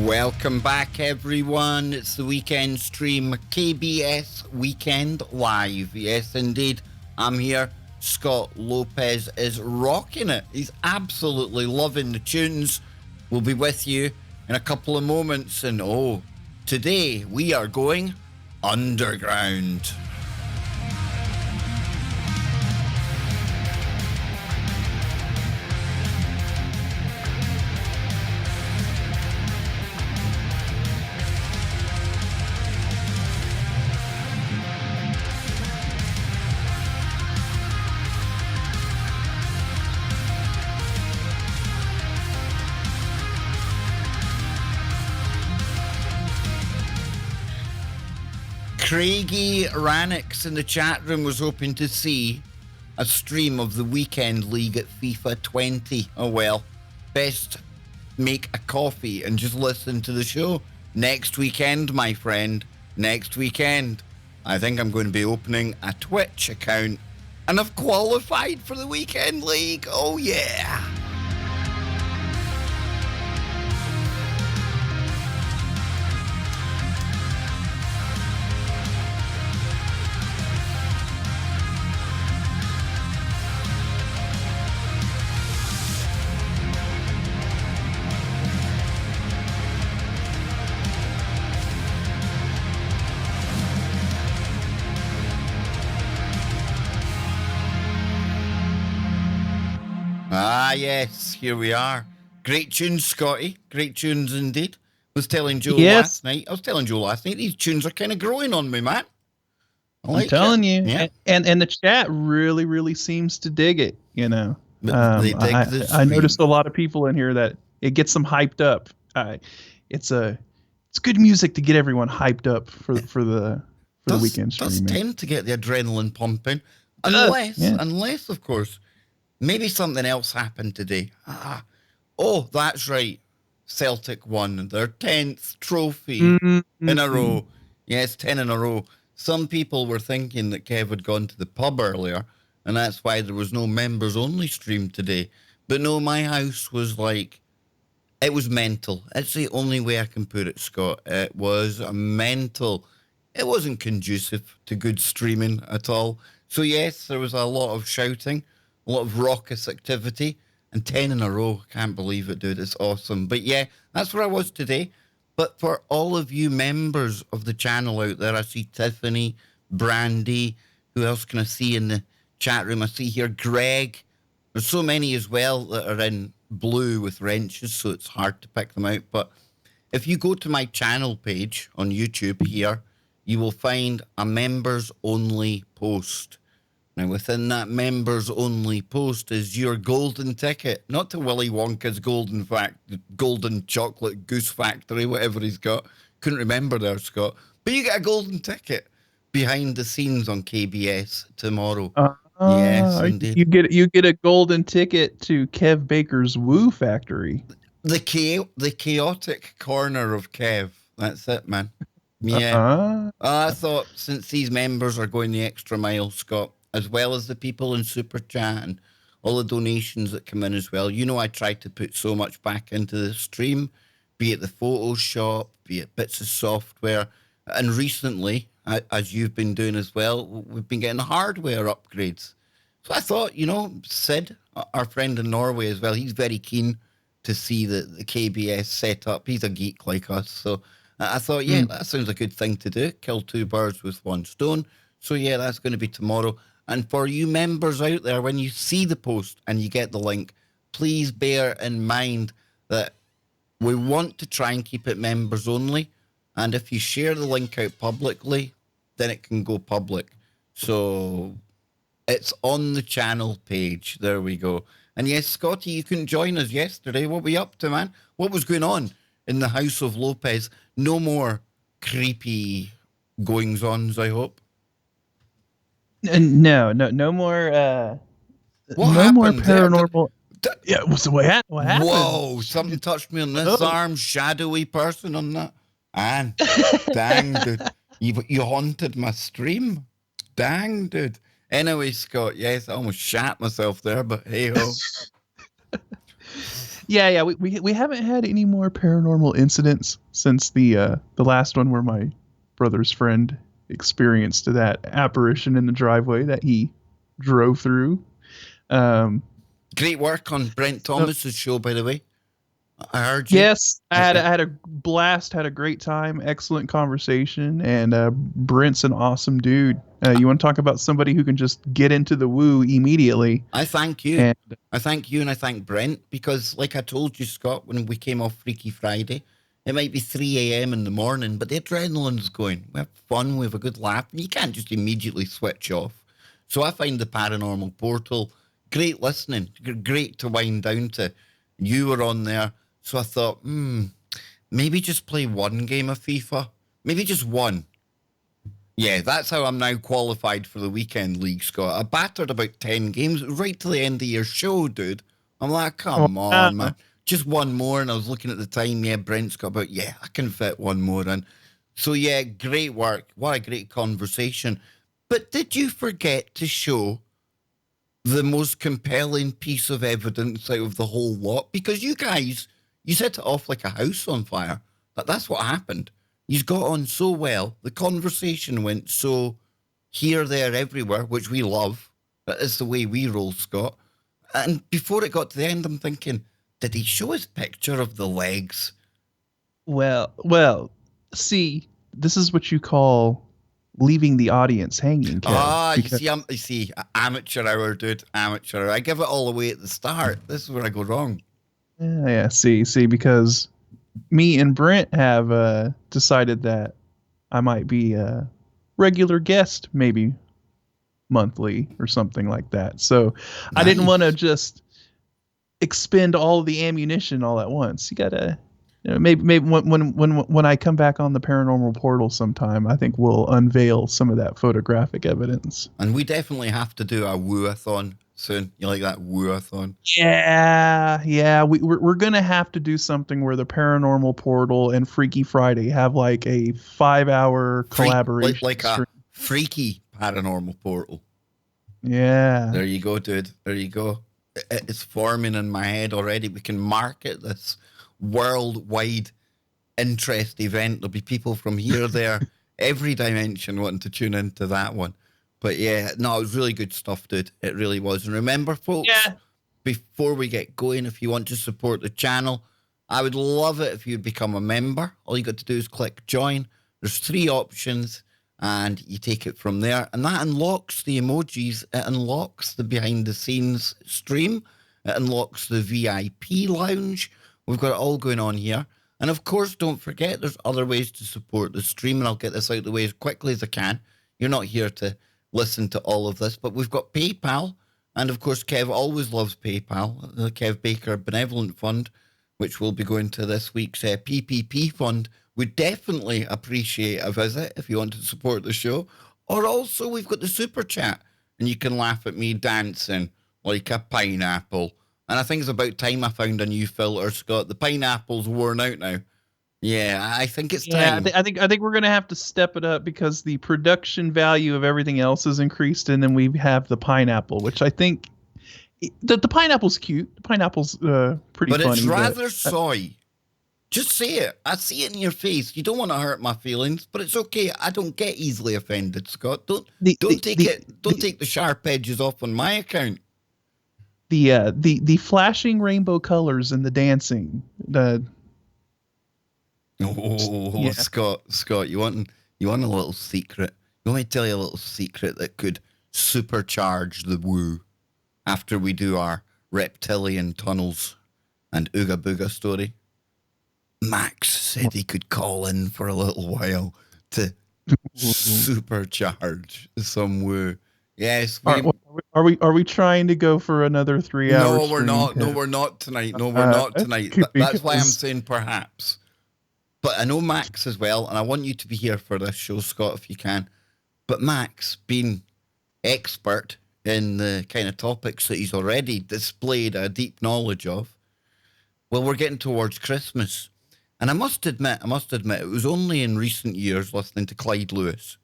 Welcome back, everyone. It's the weekend stream, KBS Weekend Live. Yes, indeed. I'm here. Scott Lopez is rocking it. He's absolutely loving the tunes. We'll be with you in a couple of moments. And today we are going underground. Craigie Ranix in the chat room was hoping to see a stream of the weekend league at FIFA 20. Oh well, best make a coffee and just listen to the show. Next weekend, my friend, next weekend, I think I'm going to be opening a Twitch account and I've qualified for the weekend league. Oh yeah. Ah, yes, here we are. Great tunes, Scotty. Great tunes indeed. I was telling Joe last night, these tunes are kind of growing on me, man. I'm telling you. Yeah. And the chat really seems to dig it, you know. They dig the stream. I noticed a lot of people in here that it gets them hyped up. It's good music to get everyone hyped up for the weekend stream. Does tend to get the adrenaline pumping. Unless, of course, maybe something else happened today. Oh, that's right. Celtic won their 10th trophy in a row. Yes, 10 in a row. Some people were thinking that Kev had gone to the pub earlier, and that's why there was no members-only stream today. But no, my house was like, it was mental. That's the only way I can put it, Scott. It was mental. It wasn't conducive to good streaming at all. So yes, there was a lot of shouting, a lot of raucous activity, and 10 in a row. Can't believe it, dude. It's awesome. But yeah, that's where I was today. But for all of you members of the channel out there, I see Tiffany, Brandy. Who else can I see in the chat room? I see here Greg. There's so many as well that are in blue with wrenches, so it's hard to pick them out. But if you go to my channel page on YouTube here, you will find a members-only post. Now, within that members-only post is your golden ticket, not to Willy Wonka's golden chocolate goose factory, whatever he's got. Couldn't remember there, Scott. But you get a golden ticket behind the scenes on KBS tomorrow. Yes, indeed. You get a golden ticket to Kev Baker's Woo Factory. The chaotic corner of Kev. That's it, man. Yeah. I thought since these members are going the extra mile, Scott, as well as the people in Super Chat and all the donations that come in as well. You know, I try to put so much back into the stream, be it the Photoshop, be it bits of software. And recently, as you've been doing as well, we've been getting hardware upgrades. So I thought, you know, Sid, our friend in Norway as well, he's very keen to see the KBS set up. He's a geek like us. So I thought, yeah, that sounds a good thing to do. Kill two birds with one stone. So yeah, that's going to be tomorrow. And for you members out there, when you see the post and you get the link, please bear in mind that we want to try and keep it members only. And if you share the link out publicly, then it can go public. So it's on the channel page. There we go. And yes, Scotty, you couldn't join us yesterday. What were you up to, man? What was going on in the House of Lopez? No more creepy goings-ons, I hope. No more. No more paranormal. Yeah, what happened? Whoa! Something touched me on this arm. Shadowy person on that. And dang, dude, you haunted my stream. Dang, dude. Anyway, Scott, yes, I almost shat myself there, but hey ho. Yeah. We haven't had any more paranormal incidents since the last one where my brother's friend experienced that apparition in the driveway that he drove through. Great work on Brent Thomas's show, by the way. I heard you. Yes, I had a blast, had a great time, excellent conversation, and Brent's an awesome dude. You want to talk about somebody who can just get into the woo immediately? I thank you. I thank you, and I thank Brent, because like I told you, Scott, when we came off Freaky Friday, it might be 3 a.m. in the morning, but the adrenaline's going. We have fun, we have a good laugh, and you can't just immediately switch off. So I find the Paranormal Portal great listening, great to wind down to. You were on there, so I thought, maybe just play one game of FIFA. Maybe just one. Yeah, that's how I'm now qualified for the weekend league, Scott. I battered about 10 games right to the end of your show, dude. I'm like, come on, man. Just one more, and I was looking at the time. Yeah, Brent's got about, I can fit one more in. So, yeah, great work. What a great conversation. But did you forget to show the most compelling piece of evidence out of the whole lot? Because you guys, you set it off like a house on fire. That's what happened. You got on so well. The conversation went so here, there, everywhere, which we love. That is the way we roll, Scott. And before it got to the end, I'm thinking, did he show his picture of the legs? Well, see, this is what you call leaving the audience hanging, Kev. You see, amateur hour, dude, amateur hour. I give it all away at the start. This is where I go wrong. Yeah, see, because me and Brent have decided that I might be a regular guest, maybe monthly or something like that. So nice. I didn't want to just expend all of the ammunition all at once. You gotta, maybe when I come back on the Paranormal Portal sometime, I think we'll unveil some of that photographic evidence. And we definitely have to do a woo-a-thon soon. You like that woo-a-thon? Yeah. We're gonna have to do something where the Paranormal Portal and Freaky Friday have like a 5-hour collaboration, like a freaky Paranormal Portal. Yeah. There you go, dude. There you go. It's forming in my head already. We can market this worldwide interest event. There'll be people from here, there, every dimension wanting to tune into that one. But yeah, no, it was really good stuff, dude. It really was. And remember, folks, before we get going, if you want to support the channel, I would love it if you become a member. All you got to do is click join. There's 3 options, and you take it from there. And that unlocks the emojis. It unlocks the behind-the-scenes stream. It unlocks the VIP lounge. We've got it all going on here. And of course, don't forget, there's other ways to support the stream, and I'll get this out of the way as quickly as I can. You're not here to listen to all of this, but we've got PayPal. And of course, Kev always loves PayPal, the Kev Baker Benevolent Fund, which will be going to this week's PPP fund. We'd definitely appreciate a visit if you want to support the show. Or also, we've got the Super Chat, and you can laugh at me dancing like a pineapple. And I think it's about time I found a new filter, Scott. The pineapple's worn out now. Yeah, I think it's time. I think we're gonna have to step it up because the production value of everything else is increased, and then we have the pineapple, which I think the pineapple's cute. The pineapple's pretty funny. But it's rather soy. Just say it. I see it in your face. You don't want to hurt my feelings, but it's okay. I don't get easily offended, Scott. Don't take the sharp edges off on my account. The flashing rainbow colors and the dancing. Scott, you want a little secret? You want me to tell you a little secret that could supercharge the woo after we do our reptilian tunnels and Ooga Booga story? Max said he could call in for a little while to supercharge some woo. Yes. Are we trying to go for another 3 hours? No, we're not. No, we're not tonight. No, we're not tonight. That's why I'm saying perhaps. But I know Max as well, and I want you to be here for this show, Scott, if you can. But Max, being expert in the kind of topics that he's already displayed a deep knowledge of, well, we're getting towards Christmas. And I must admit, it was only in recent years listening to Clyde Lewis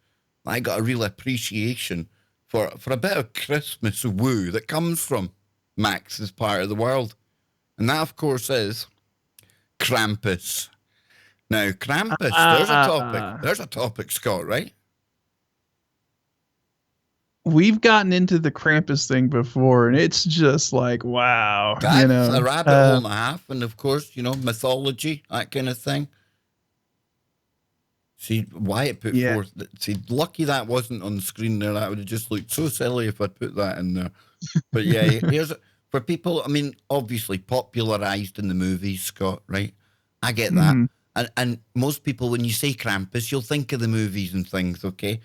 I got a real appreciation for a bit of Christmas woo that comes from Max's part of the world. And that, of course, is Krampus. Now, Krampus, there's a topic. There's a topic, Scott, right? We've gotten into the Krampus thing before, and it's just like, wow. That's a rabbit hole and a half. And, of course, mythology, that kind of thing. See, Wyatt put forth... See, lucky that wasn't on the screen there. That would have just looked so silly if I'd put that in there. But, yeah, here's... For people, I mean, obviously popularized in the movies, Scott, right? I get that. Mm-hmm. And most people, when you say Krampus, you'll think of the movies and things, okay?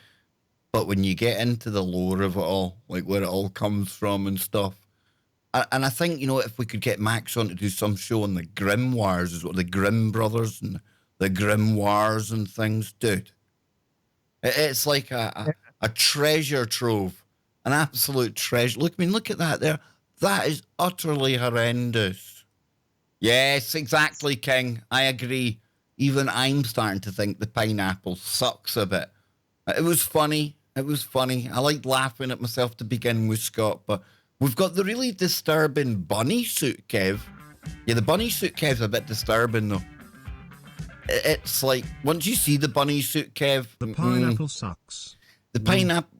But when you get into the lore of it all, like where it all comes from and stuff, and I think, if we could get Max on to do some show on the Grimm Wars, is what the Grimm brothers and the Grimm Wars and things, dude. It's like a treasure trove, an absolute treasure. Look at that there. That is utterly horrendous. Yes, exactly, King. I agree. Even I'm starting to think the pineapple sucks a bit. It was funny. I liked laughing at myself to begin with, Scott, but we've got the really disturbing bunny suit, Kev. Yeah, the bunny suit, Kev's a bit disturbing, though. It's like, once you see the bunny suit, Kev... The pineapple sucks. The pineapple...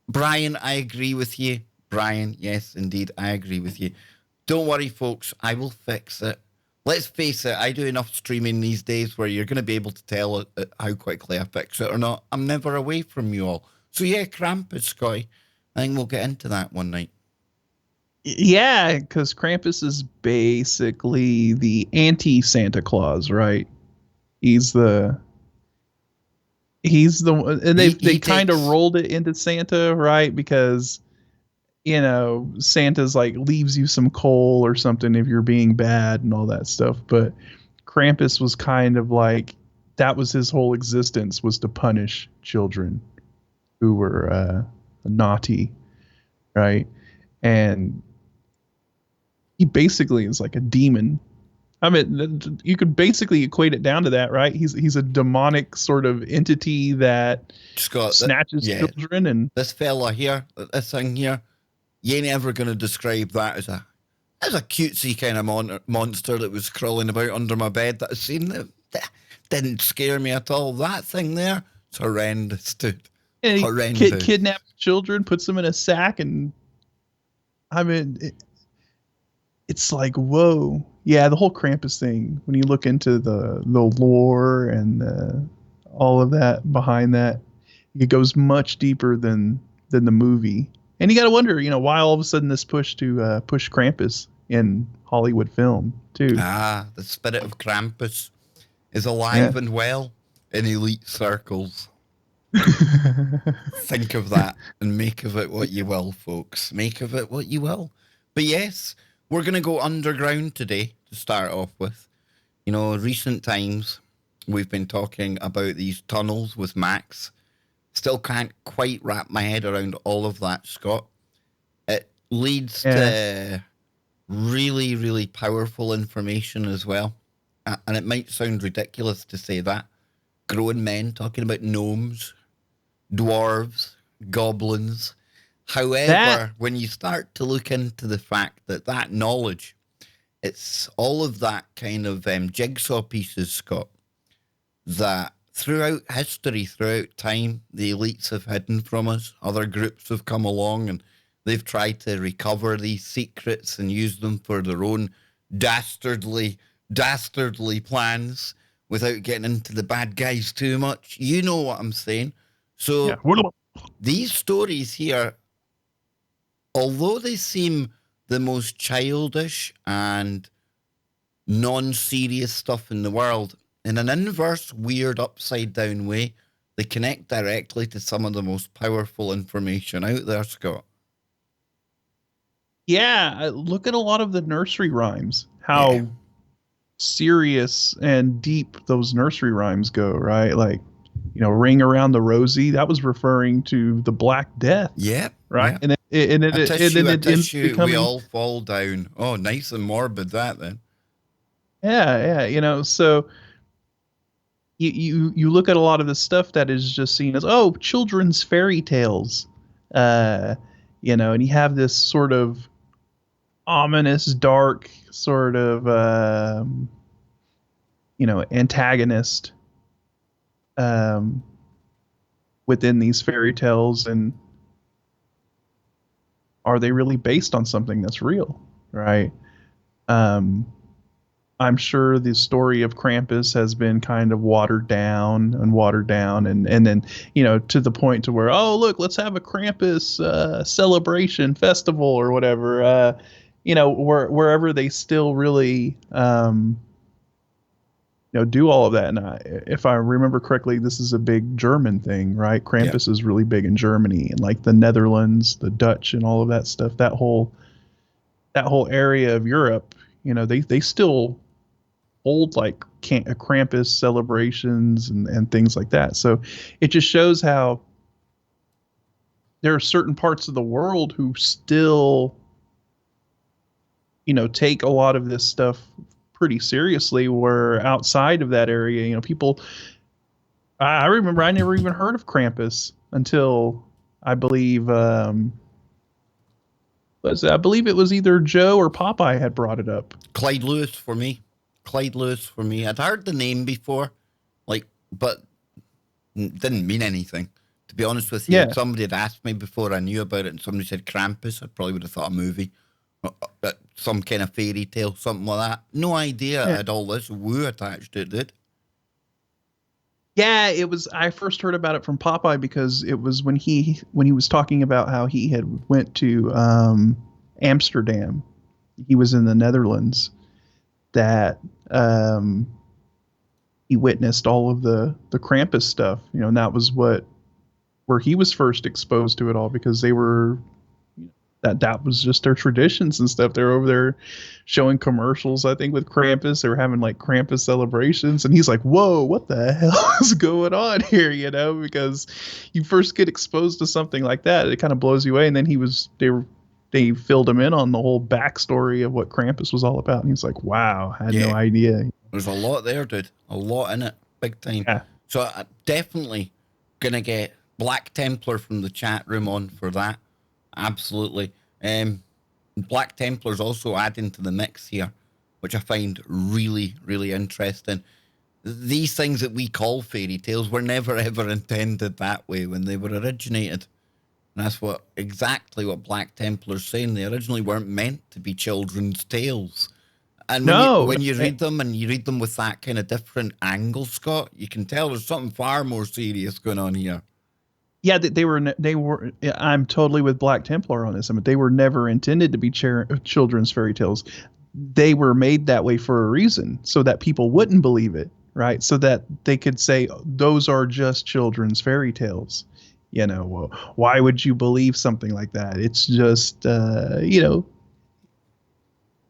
Brian, I agree with you. Brian, yes, indeed, I agree with you. Don't worry, folks, I will fix it. Let's face it, I do enough streaming these days where you're going to be able to tell how quickly I fix it or not. I'm never away from you all. So yeah, Krampus, Scotty. I think we'll get into that one night. Yeah, because Krampus is basically the anti-Santa Claus, right? He's the one, and they kind of rolled it into Santa, right? Because Santa's like leaves you some coal or something if you're being bad and all that stuff. But Krampus was kind of like, that was his whole existence, was to punish children who were naughty, right? And he basically is like a demon. I mean, you could basically equate it down to that, right? He's a demonic sort of entity that snatches children. And this fella here, this thing here, you ain't ever going to describe that as a cutesy kind of monster that was crawling about under my bed that I seen. That didn't scare me at all. That thing there, it's horrendous, dude. And he kidnaps children, puts them in a sack, and I mean, it's like, whoa. Yeah, the whole Krampus thing, when you look into the lore and all of that behind that, it goes much deeper than the movie. And you got to wonder, why all of a sudden this push to push Krampus in Hollywood film, too. The spirit of Krampus is alive and well in elite circles. Think of that and make of it what you will, folks. Make of it what you will. But yes, we're going to go underground today to start off with. Recent times we've been talking about these tunnels with Max. Still can't quite wrap my head around all of that, Scott. It leads to really, really powerful information as well. And it might sound ridiculous to say that. Grown men talking about gnomes, dwarves, goblins. However, when you start to look into the fact that knowledge, it's all of that kind of jigsaw pieces, Scott, that throughout history, throughout time, the elites have hidden from us. Other groups have come along and they've tried to recover these secrets and use them for their own dastardly plans without getting into the bad guys too much. You know what I'm saying. So these stories here, although they seem the most childish and non-serious stuff in the world, in an inverse, weird, upside-down way, they connect directly to some of the most powerful information out there, Scott. Yeah, look at a lot of the nursery rhymes, how serious and deep those nursery rhymes go, right? Like, Ring Around the Rosie, that was referring to the Black Death. Yep. Right? Yep. And it ends becoming... we all fall down. Oh, nice and morbid that then. Yeah, so... You look at a lot of the stuff that is just seen as, children's fairy tales, and you have this sort of ominous, dark sort of, antagonist within these fairy tales, and are they really based on something that's real, right? I'm sure the story of Krampus has been kind of watered down, and then, to the point to where, oh, look, let's have a Krampus celebration festival or whatever, wherever they still really, do all of that. And if I remember correctly, this is a big German thing, right? Krampus is really big in Germany and like the Netherlands, the Dutch, and all of that stuff. That whole area of Europe, they still hold like Krampus celebrations and things like that. So it just shows how there are certain parts of the world who still, take a lot of this stuff pretty seriously, where outside of that area, people, I remember I never even heard of Krampus until I believe I believe it was either Joe or Popeye had brought it up. Clyde Lewis for me. I'd heard the name before, but didn't mean anything. To be honest with you, if somebody had asked me before I knew about it and somebody said Krampus, I probably would have thought a movie. Some kind of fairy tale, something like that. No idea it had all this woo attached to it, did? Yeah, it was. I first heard about it from Popeye because it was when he was talking about how he had went to Amsterdam. He was in the Netherlands. That he witnessed all of the Krampus stuff, and that was where he was first exposed to it all, because they were that was just their traditions and stuff. They were over there showing commercials, I think, with Krampus. They were having like Krampus celebrations, and he's like, whoa, what the hell is going on here? Because you first get exposed to something like that, it kind of blows you away. And then they filled him in on the whole backstory of what Krampus was all about. And he was like, wow, I had no idea. There's a lot there, dude. A lot in it. Big time. Yeah. So I'm definitely going to get Black Templar from the chat room on for that. Absolutely. Black Templar's also adding to the mix here, which I find really, really interesting. These things that we call fairy tales were never, ever intended that way when they were originated. And that's exactly what Black Templar's saying. They originally weren't meant to be children's tales. And when you read them, and you read them with that kind of different angle, Scott, you can tell there's something far more serious going on here. Yeah, they were. I'm totally with Black Templar on this. I mean, they were never intended to be children's fairy tales. They were made that way for a reason, so that people wouldn't believe it, right? So that they could say those are just children's fairy tales. Well, why would you believe something like that? It's just, I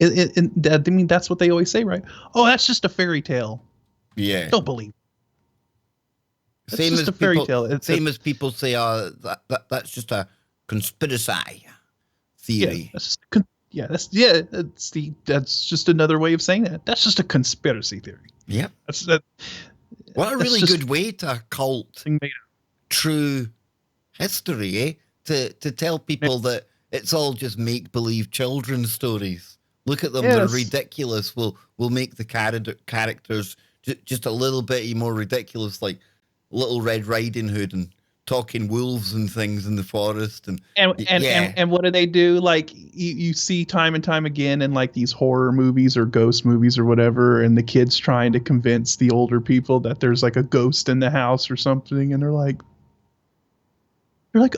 mean, that's what they always say, right? Oh, that's just a fairy tale. Yeah. Don't believe. It's same as a fairy tale. It's same as people say, that's just a conspiracy theory. That's just another way of saying that. That's just a conspiracy theory. Yep. What a really good way to cult true history, eh? To tell people that it's all just make-believe children's stories. Look at them; they're ridiculous. We'll make the characters just a little bit more ridiculous, like Little Red Riding Hood and talking wolves and things in the forest, and what do they do? Like you see time and time again in like these horror movies or ghost movies or whatever, and the kids trying to convince the older people that there's like a ghost in the house or something, and they're like,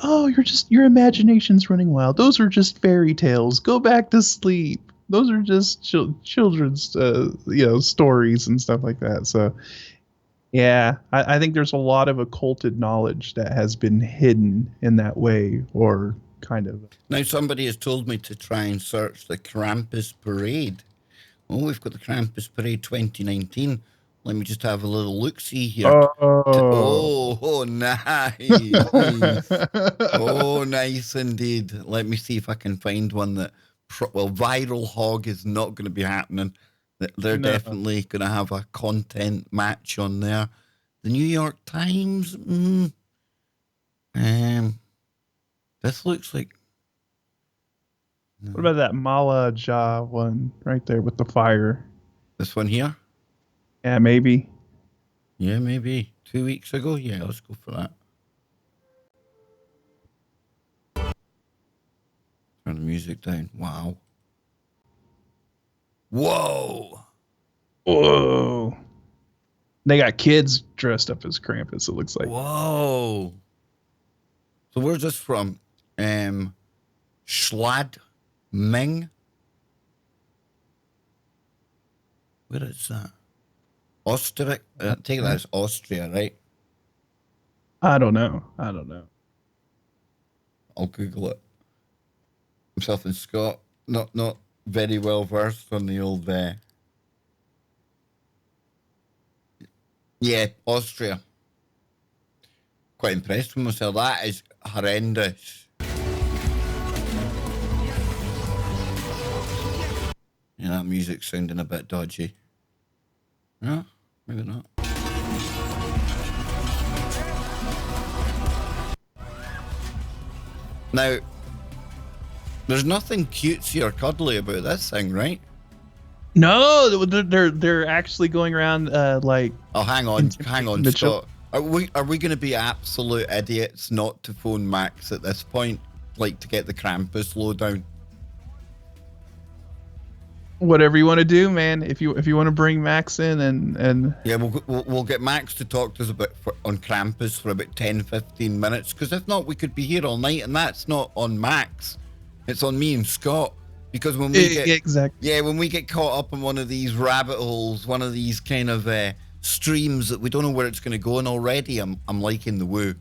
oh, your imagination's running wild. Those are just fairy tales. Go back to sleep. Those are just children's stories and stuff like that. So yeah, I think there's a lot of occulted knowledge that has been hidden in that way, or kind of. Now somebody has told me to try and search the Krampus Parade. Oh, we've got the Krampus Parade 2019. Let me just have a little look-see here. Oh, nice. Oh, nice indeed. Let me see if I can find one that... Viral Hog is not going to be happening. They're definitely going to have a content match on there. The New York Times... this looks like... What about that Malaja one right there with the fire? This one here? Yeah, maybe. Yeah, maybe. 2 weeks ago? Yeah, let's go for that. Turn the music down. Wow. Whoa. Whoa. They got kids dressed up as Krampus, it looks like. Whoa. So where's this from? Schlad Ming? Where is that? Austria? Take that as Austria, right? I don't know. I'll Google it. Myself and Scott, not very well versed on the old yeah, Austria. Quite impressed with myself. That is horrendous. Yeah, that music's sounding a bit dodgy. No, maybe not. Now, there's nothing cutesy or cuddly about this thing, right? No, they're actually going around like. Oh, hang on, Scott. Are we going to be absolute idiots not to phone Max at this point, like to get the Krampus lowdown? Whatever you want to do, man. If you want to bring Max in and yeah, we'll get Max to talk to us on Krampus for about 10-15 minutes, because if not, we could be here all night, and that's not on Max. It's on me and Scott. Because when we when we get caught up in one of these rabbit holes, one of these kind of streams that we don't know where it's going to go, and already I'm liking the woo.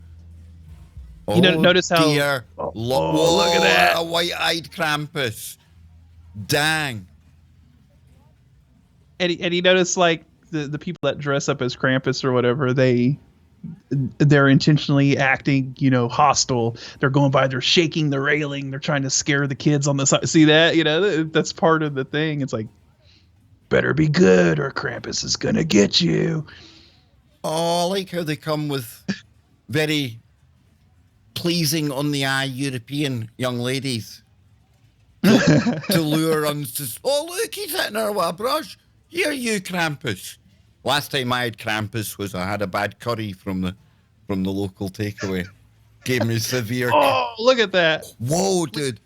Oh, you notice how? Dear. Look at that! A white-eyed Krampus. Dang. And you notice like the people that dress up as Krampus or whatever, they're intentionally acting, hostile. They're going by, they're shaking the railing, they're trying to scare the kids on the side. See that? That's part of the thing. It's like, better be good or Krampus is gonna get you. Oh, I like how they come with very pleasing on the eye European young ladies to lure us to. Oh, look, he's hitting her with a brush. Here, you Krampus. Last time I had Krampus was I had a bad curry from the local takeaway. Gave me severe. Oh, look at that! Whoa, dude!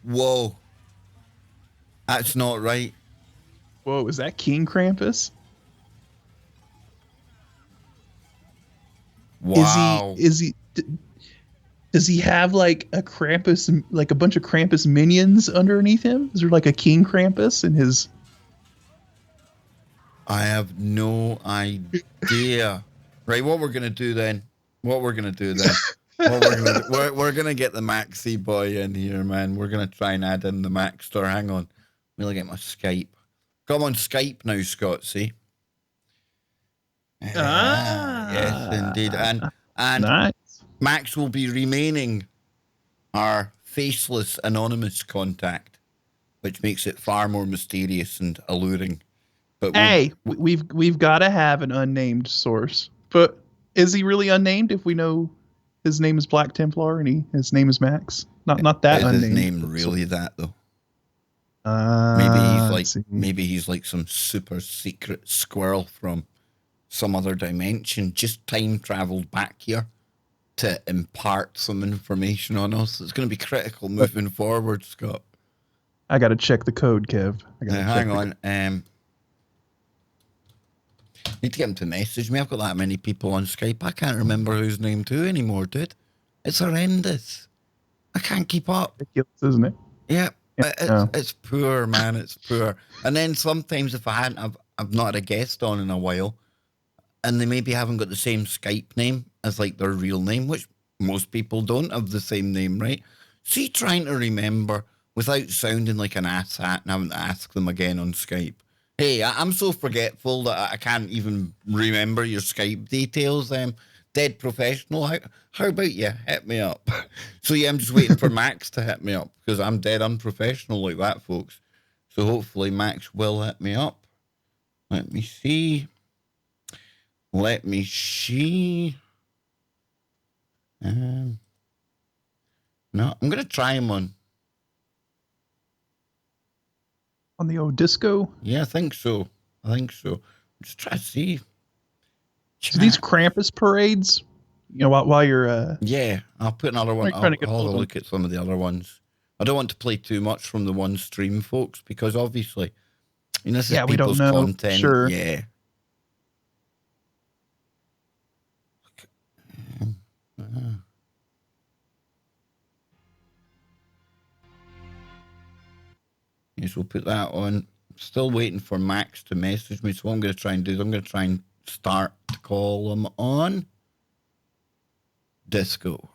Whoa, that's not right. Whoa, is that King Krampus? Wow. Is he? Does he have like a Krampus, like a bunch of Krampus minions underneath him? Is there like a King Krampus in his? I have no idea. Right, what we're gonna do then? We're gonna get the Maxi boy in here, man. We're gonna try and add in the Maxter. Hang on, we'll get my Skype. Come on, Skype now, Scott. See? Yes, indeed. And nice. Max will be remaining our faceless anonymous contact, which makes it far more mysterious and alluring. But we've got to have an unnamed source. But is he really unnamed if we know his name is Black Templar and his name is Max? Not that is unnamed. His name really that though? Maybe he's like some super secret squirrel from some other dimension, just time traveled back here to impart some information on us. It's going to be critical moving forward, Scott. I got to check the code, Kev. Hang on. Need to get him to message me. I've got that many people on Skype. I can't remember whose name to anymore, dude. It's horrendous. I can't keep up. Ridiculous, isn't it? Yeah. It's poor, man. It's poor. And then sometimes if I've not had a guest on in a while, and they maybe haven't got the same Skype name as like their real name, which most people don't have the same name, right? See, trying to remember without sounding like an asshat and having to ask them again on Skype. Hey, I'm so forgetful that I can't even remember your Skype details. Dead professional. How about you hit me up? So yeah, I'm just waiting for Max to hit me up because I'm dead unprofessional like that, folks. So hopefully Max will hit me up. Let me see. No, I'm gonna try him on. On the old disco? Yeah, I think so. Just try to see. So these Krampus parades, while you're yeah, I'll put another one. I'll have a look at some of the other ones. I don't want to play too much from the one stream, folks, because obviously, this is people's content. Sure. Yeah. Yes, we'll put that on. Still waiting for Max to message me. So what I'm going to try and do is I'm going to try and start to call him on disco.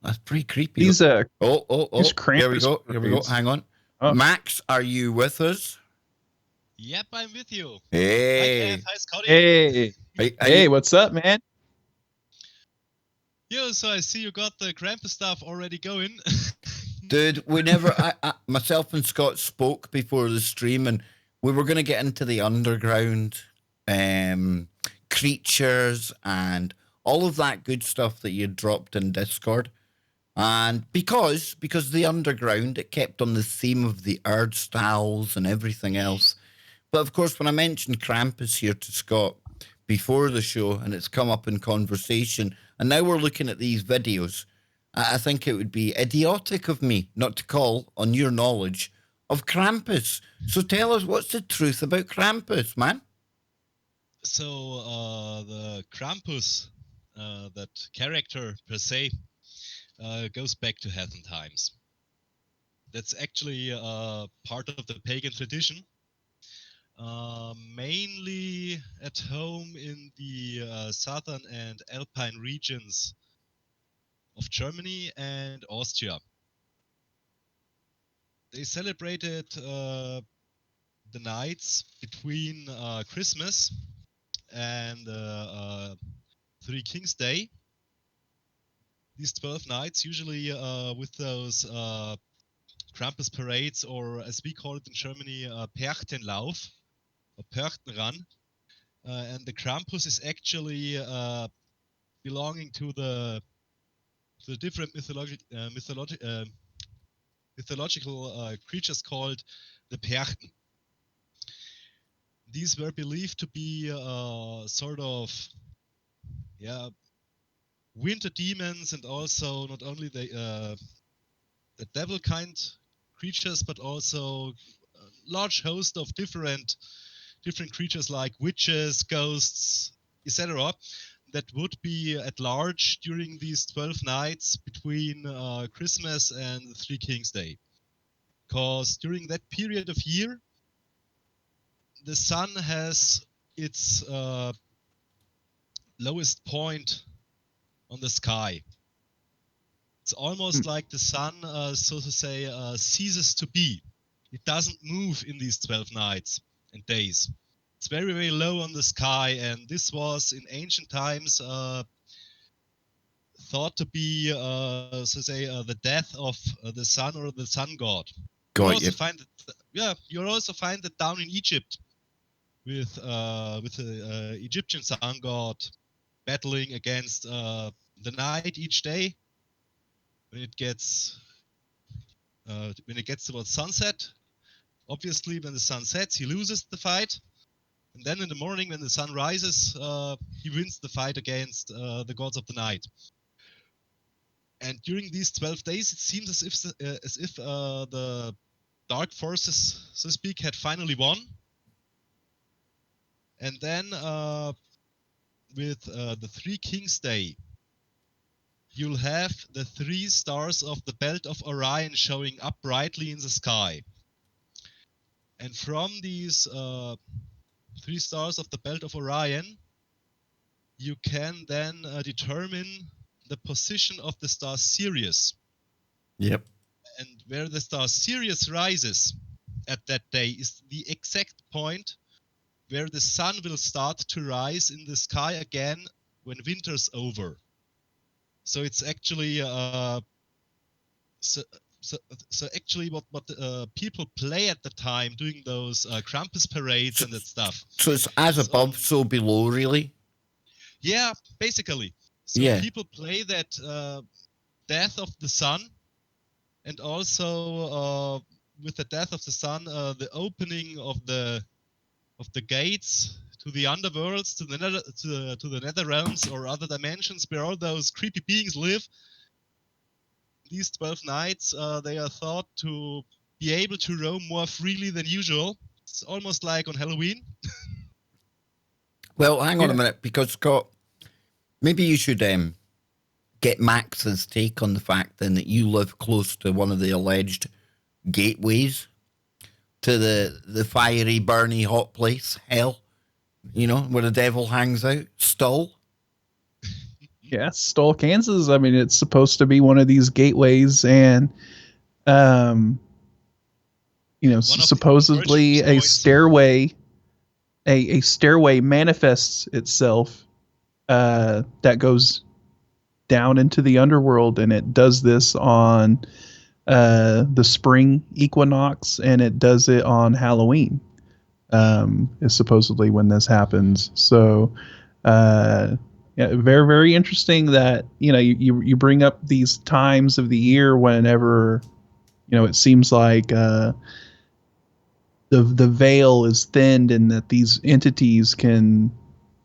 That's pretty creepy. These oh, here we go. Hang on. Oh. Max, are you with us? Yep, I'm with you. Hey. Hi, Scotty. Hey, what's up, man? Yo, so I see you got the Krampus stuff already going. Dude, we never, myself and Scott spoke before the stream, and we were going to get into the underground creatures and all of that good stuff that you dropped in Discord. And because the underground, it kept on the theme of the Erd styles and everything else. But of course, when I mentioned Krampus here to Scott before the show, and it's come up in conversation, and now we're looking at these videos, I think it would be idiotic of me not to call on your knowledge of Krampus. So tell us, what's the truth about Krampus, man? So the Krampus, that character per se, goes back to heathen times. That's actually part of the pagan tradition, mainly at home in the southern and alpine regions of Germany and Austria. They celebrated the nights between Christmas and Three Kings Day. These 12 nights, usually with those Krampus parades, or as we call it in Germany, Perchtenlauf, or Perchtenrun. And the Krampus is actually belonging to the different mythological creatures called the Perchten. These were believed to be sort of, winter demons, and also not only the devil kind creatures, but also a large host of different creatures like witches, ghosts, etc. that would be at large during these 12 nights between Christmas and the Three Kings Day. Because during that period of year, the sun has its lowest point on the sky. It's almost like the sun, so to say, ceases to be. It doesn't move in these 12 nights and days. It's very, very low on the sky, and this was in ancient times thought to be, so to say, the death of the sun, or the sun god. You also find that down in Egypt with the Egyptian sun god battling against the night each day. When it gets towards sunset, obviously when the sun sets, he loses the fight, and then in the morning when the sun rises, he wins the fight against the gods of the night. And during these 12 days, it seems as if the dark forces, so to speak, had finally won. And then with the Three Kings Day, you'll have the 3 stars of the belt of Orion showing up brightly in the sky. And from these 3 stars of the belt of Orion, you can then determine the position of the star Sirius. Yep. And where the star Sirius rises at that day is the exact point where the sun will start to rise in the sky again when winter's over. So it's actually so actually what people play at the time, doing those Krampus parades and that stuff. So it's as above, so below, really? Yeah, basically. So people play that death of the sun, and also with the death of the sun, the opening of the gates to the underworlds, to the nether realms or other dimensions where all those creepy beings live. These 12 nights, they are thought to be able to roam more freely than usual. It's almost like on Halloween. Well, hang on a minute, because Scott, maybe you should get Max's take on the fact then that you live close to one of the alleged gateways to the fiery, burny, hot place, hell, you know, where the devil hangs out, Stull. Yeah, Stull, Kansas. I mean, it's supposed to be one of these gateways, and you know, supposedly a stairway, a stairway manifests itself that goes down into the underworld, and it does this on the spring equinox, and it does it on Halloween. Is supposedly when this happens. So, yeah, very, very interesting that, you know, you bring up these times of the year whenever, you know, it seems like the veil is thinned and that these entities can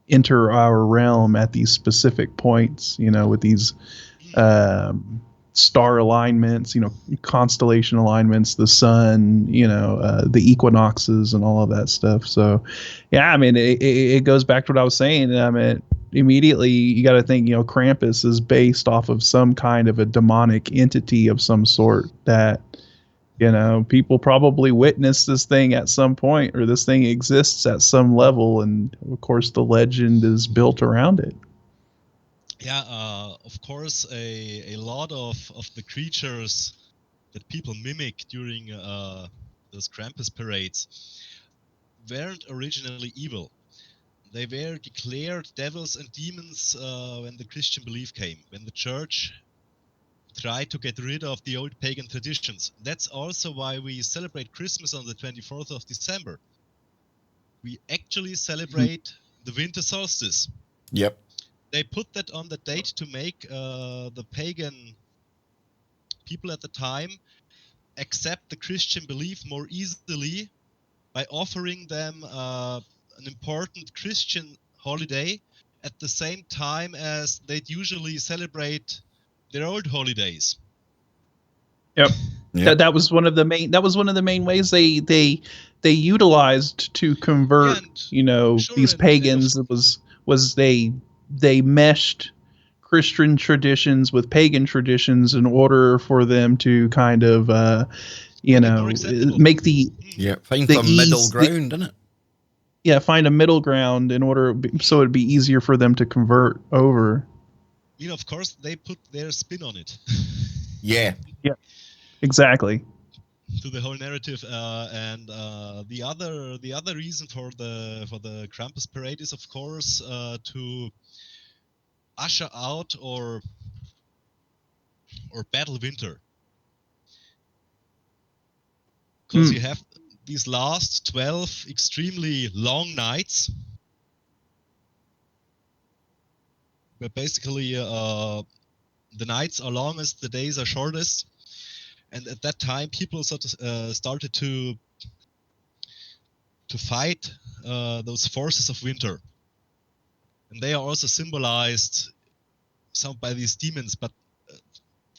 enter our realm at these specific points, you know, with these star alignments, you know, constellation alignments, the sun, you know, the equinoxes and all of that stuff. So, yeah, I mean, it goes back to what I was saying. I mean, immediately you got to think, you know, Krampus is based off of some kind of a demonic entity of some sort that, you know, people probably witnessed this thing at some point, or this thing exists at some level, and of course the legend is built around it. Yeah, of course, a lot of the creatures that people mimic during those Krampus parades weren't originally evil. They were declared devils and demons when the Christian belief came, when the church tried to get rid of the old pagan traditions. That's also why we celebrate Christmas on the 24th of December. We actually celebrate the winter solstice. Yep. They put that on the date to make the pagan people at the time accept the Christian belief more easily by offering them an important Christian holiday at the same time as they'd usually celebrate their old holidays. Yep. That was one of the main ways they utilized to convert, you know, these pagans. It was they meshed Christian traditions with pagan traditions in order for them to kind of you know, make find some middle ground, isn't it? Yeah, find a middle ground in order so it'd be easier for them to convert over. You know, of course, they put their spin on it. Yeah. Exactly. To the whole narrative, and the other reason for the Krampus parade is, of course, to usher out or battle winter, because you have these last 12 extremely long nights where basically the nights are longest, the days are shortest. And at that time, people sort of started to fight those forces of winter, and they are also symbolized some by these demons. But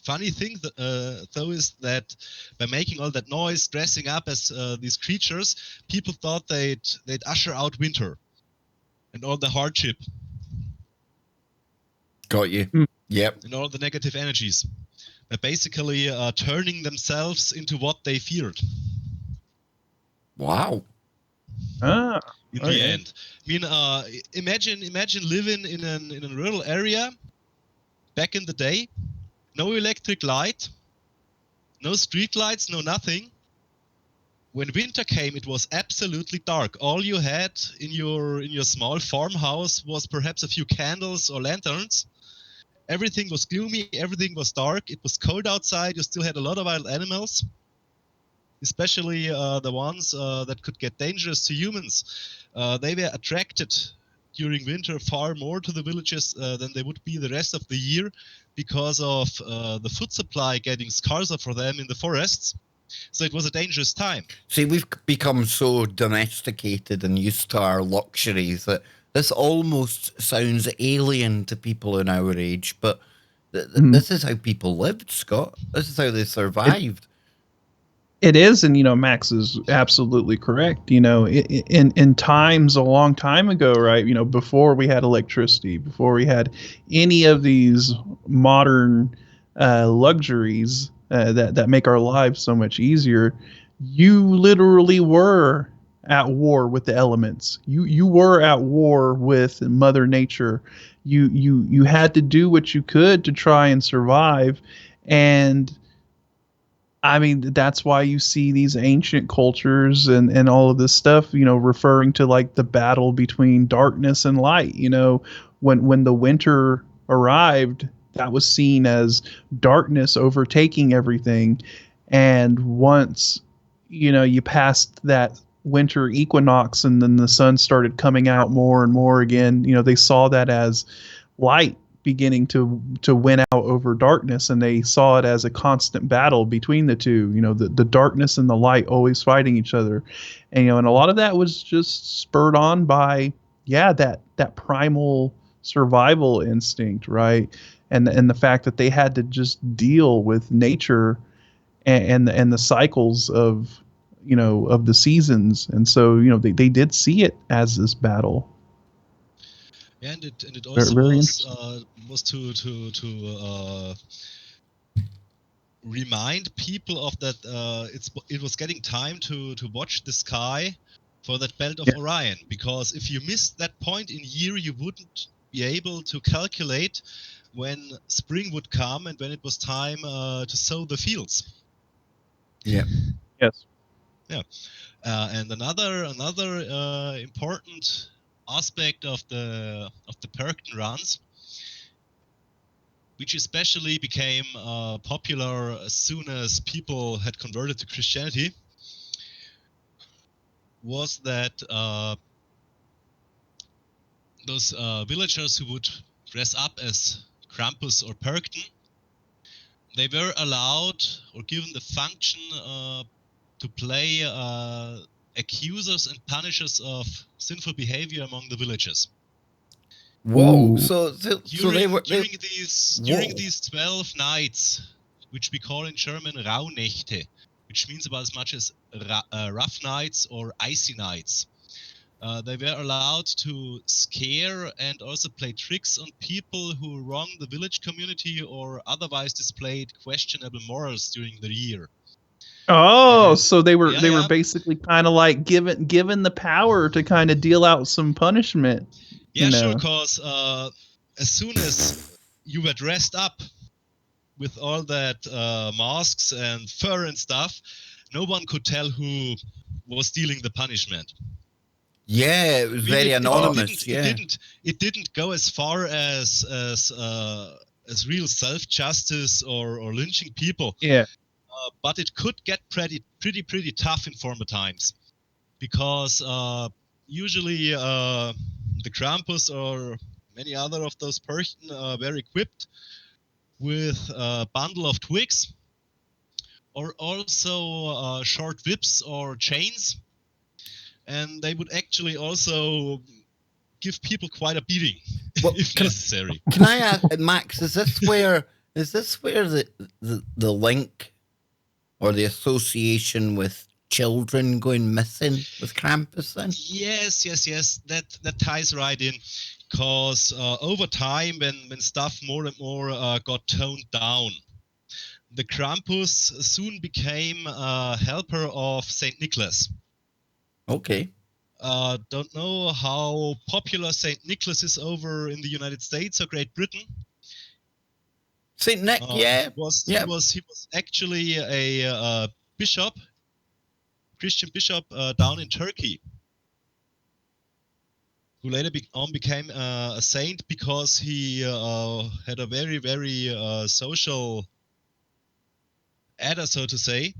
funny thing, though, is that by making all that noise, dressing up as these creatures, people thought they'd usher out winter and all the hardship. Got you. Yep. And all the negative energies. By basically turning themselves into what they feared. Wow. In the end, I mean, imagine living in a rural area back in the day, no electric light, no street lights, no nothing. When winter came, it was absolutely dark. All you had in your small farmhouse was perhaps a few candles or lanterns. Everything was gloomy, everything was dark, it was cold outside, you still had a lot of wild animals, especially the ones that could get dangerous to humans. They were attracted during winter far more to the villages than they would be the rest of the year because of the food supply getting scarcer for them in the forests. So it was a dangerous time. See, we've become so domesticated and used to our luxuries that this almost sounds alien to people in our age, but this is how people lived, Scott. This is how they survived. It is, and Max is absolutely correct. In times a long time ago, right? Before we had electricity, before we had any of these modern luxuries that make our lives so much easier, you literally were at war with the elements. You were at war with Mother Nature. You had to do what you could to try and survive, and I mean, that's why you see these ancient cultures and all of this stuff, referring to like the battle between darkness and light. When the winter arrived, that was seen as darkness overtaking everything. And once, you passed that winter equinox and then the sun started coming out more and more again, they saw that as light beginning to win out over darkness, and they saw it as a constant battle between the two, the darkness and the light always fighting each other. And and a lot of that was just spurred on by that primal survival instinct, right? And the fact that they had to just deal with nature and the cycles of of the seasons. And so they did see it as this battle. Yeah, and it also was to remind people of that. It was getting time to watch the sky for that belt of Orion, because if you missed that point in year, you wouldn't be able to calculate when spring would come and when it was time to sow the fields. Yeah. Yes. Yeah. And another important aspect of the Perkton runs, which especially became popular as soon as people had converted to Christianity, was that those villagers who would dress up as Krampus or Perkton, they were allowed or given the function to play accusers and punishers of sinful behavior among the villagers. Whoa! Ooh. So during these 12 nights, which we call in German Rauhnächte, which means about as much as rough nights or icy nights, they were allowed to scare and also play tricks on people who wronged the village community or otherwise displayed questionable morals during the year. Oh, so they were basically kind of like given the power to kind of deal out some punishment. Yeah, sure, because as soon as you were dressed up with all that masks and fur and stuff, no one could tell who was dealing the punishment. Yeah, it was very anonymous. It didn't go as far as real self-justice or lynching people. Yeah. But it could get pretty tough in former times, because usually the Krampus or many other of those Perkton were equipped with a bundle of twigs, or also short whips or chains, and they would actually also give people quite a beating if necessary. Can I ask, Max? Is this where the link or the association with children going missing with Krampus then? Yes. That ties right in, because over time, when stuff more and more got toned down, the Krampus soon became a helper of Saint Nicholas. Okay. Don't know how popular Saint Nicholas is over in the United States or Great Britain. Saint Nick, He was actually a bishop, Christian bishop down in Turkey, who later became a saint because he had a very, very social adder, so to say.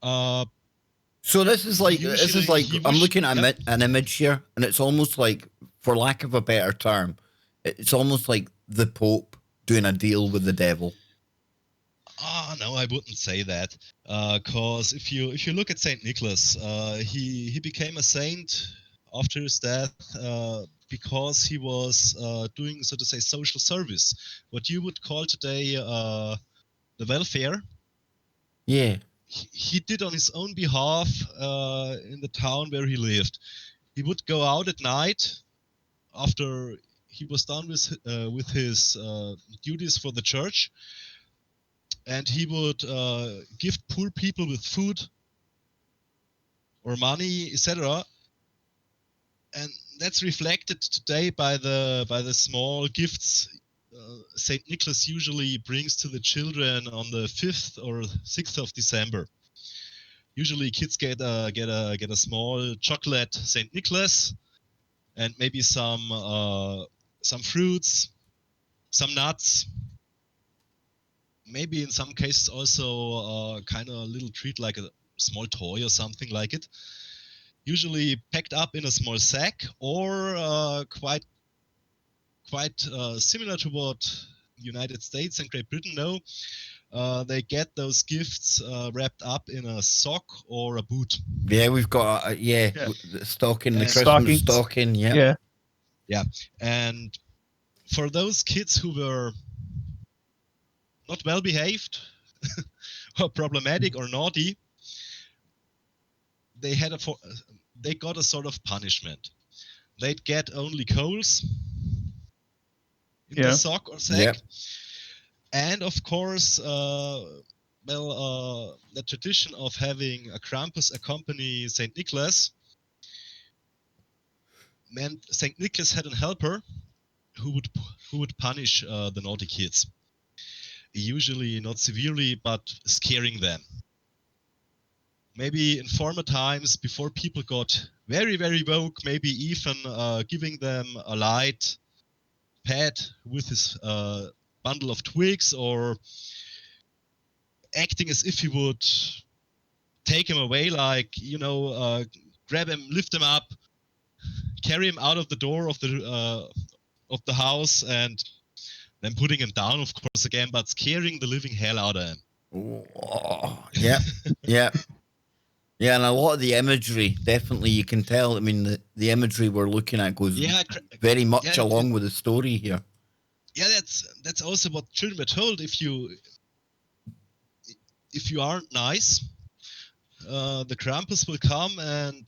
So this is like I'm looking at an image here, and it's almost like, for lack of a better term, it's almost like the Pope doing a deal with the devil. No, I wouldn't say that. Cause if you look at Saint Nicholas, he became a saint after his death because he was doing, so to say, social service, what you would call today the welfare. Yeah. He did on his own behalf in the town where he lived. He would go out at night after he was done with his duties for the church, and he would gift poor people with food or money, etc. And that's reflected today by the small gifts Saint Nicholas usually brings to the children on the 5th or 6th of December. Usually, kids get a small chocolate Saint Nicholas, and maybe some fruits, some nuts. Maybe in some cases also kind of a little treat like a small toy or something like it. Usually packed up in a small sack, or quite similar to what United States and Great Britain know. They get those gifts wrapped up in a sock or a boot. Yeah, we've got the stocking, the Christmas stockings. stocking. Yeah. And for those kids who were not well behaved or problematic or naughty, they got a sort of punishment. They'd get only coals in the sock or sack. Yep. And of course, the tradition of having a Krampus accompany Saint Nicholas meant Saint Nicholas had a helper who would punish the naughty kids. Usually not severely, but scaring them. Maybe in former times, before people got very, very woke, maybe even giving them a light pad with his bundle of twigs, or acting as if he would take him away, like, grab him, lift him up, carry him out of the door of the house, and then putting him down, of course, again, but scaring the living hell out of him. Oh, yeah, yeah. Yeah, and a lot of the imagery, definitely you can tell. I mean, the imagery we're looking at goes very much along with the story here. Yeah, that's also what children were told. If you aren't nice, the Krampus will come and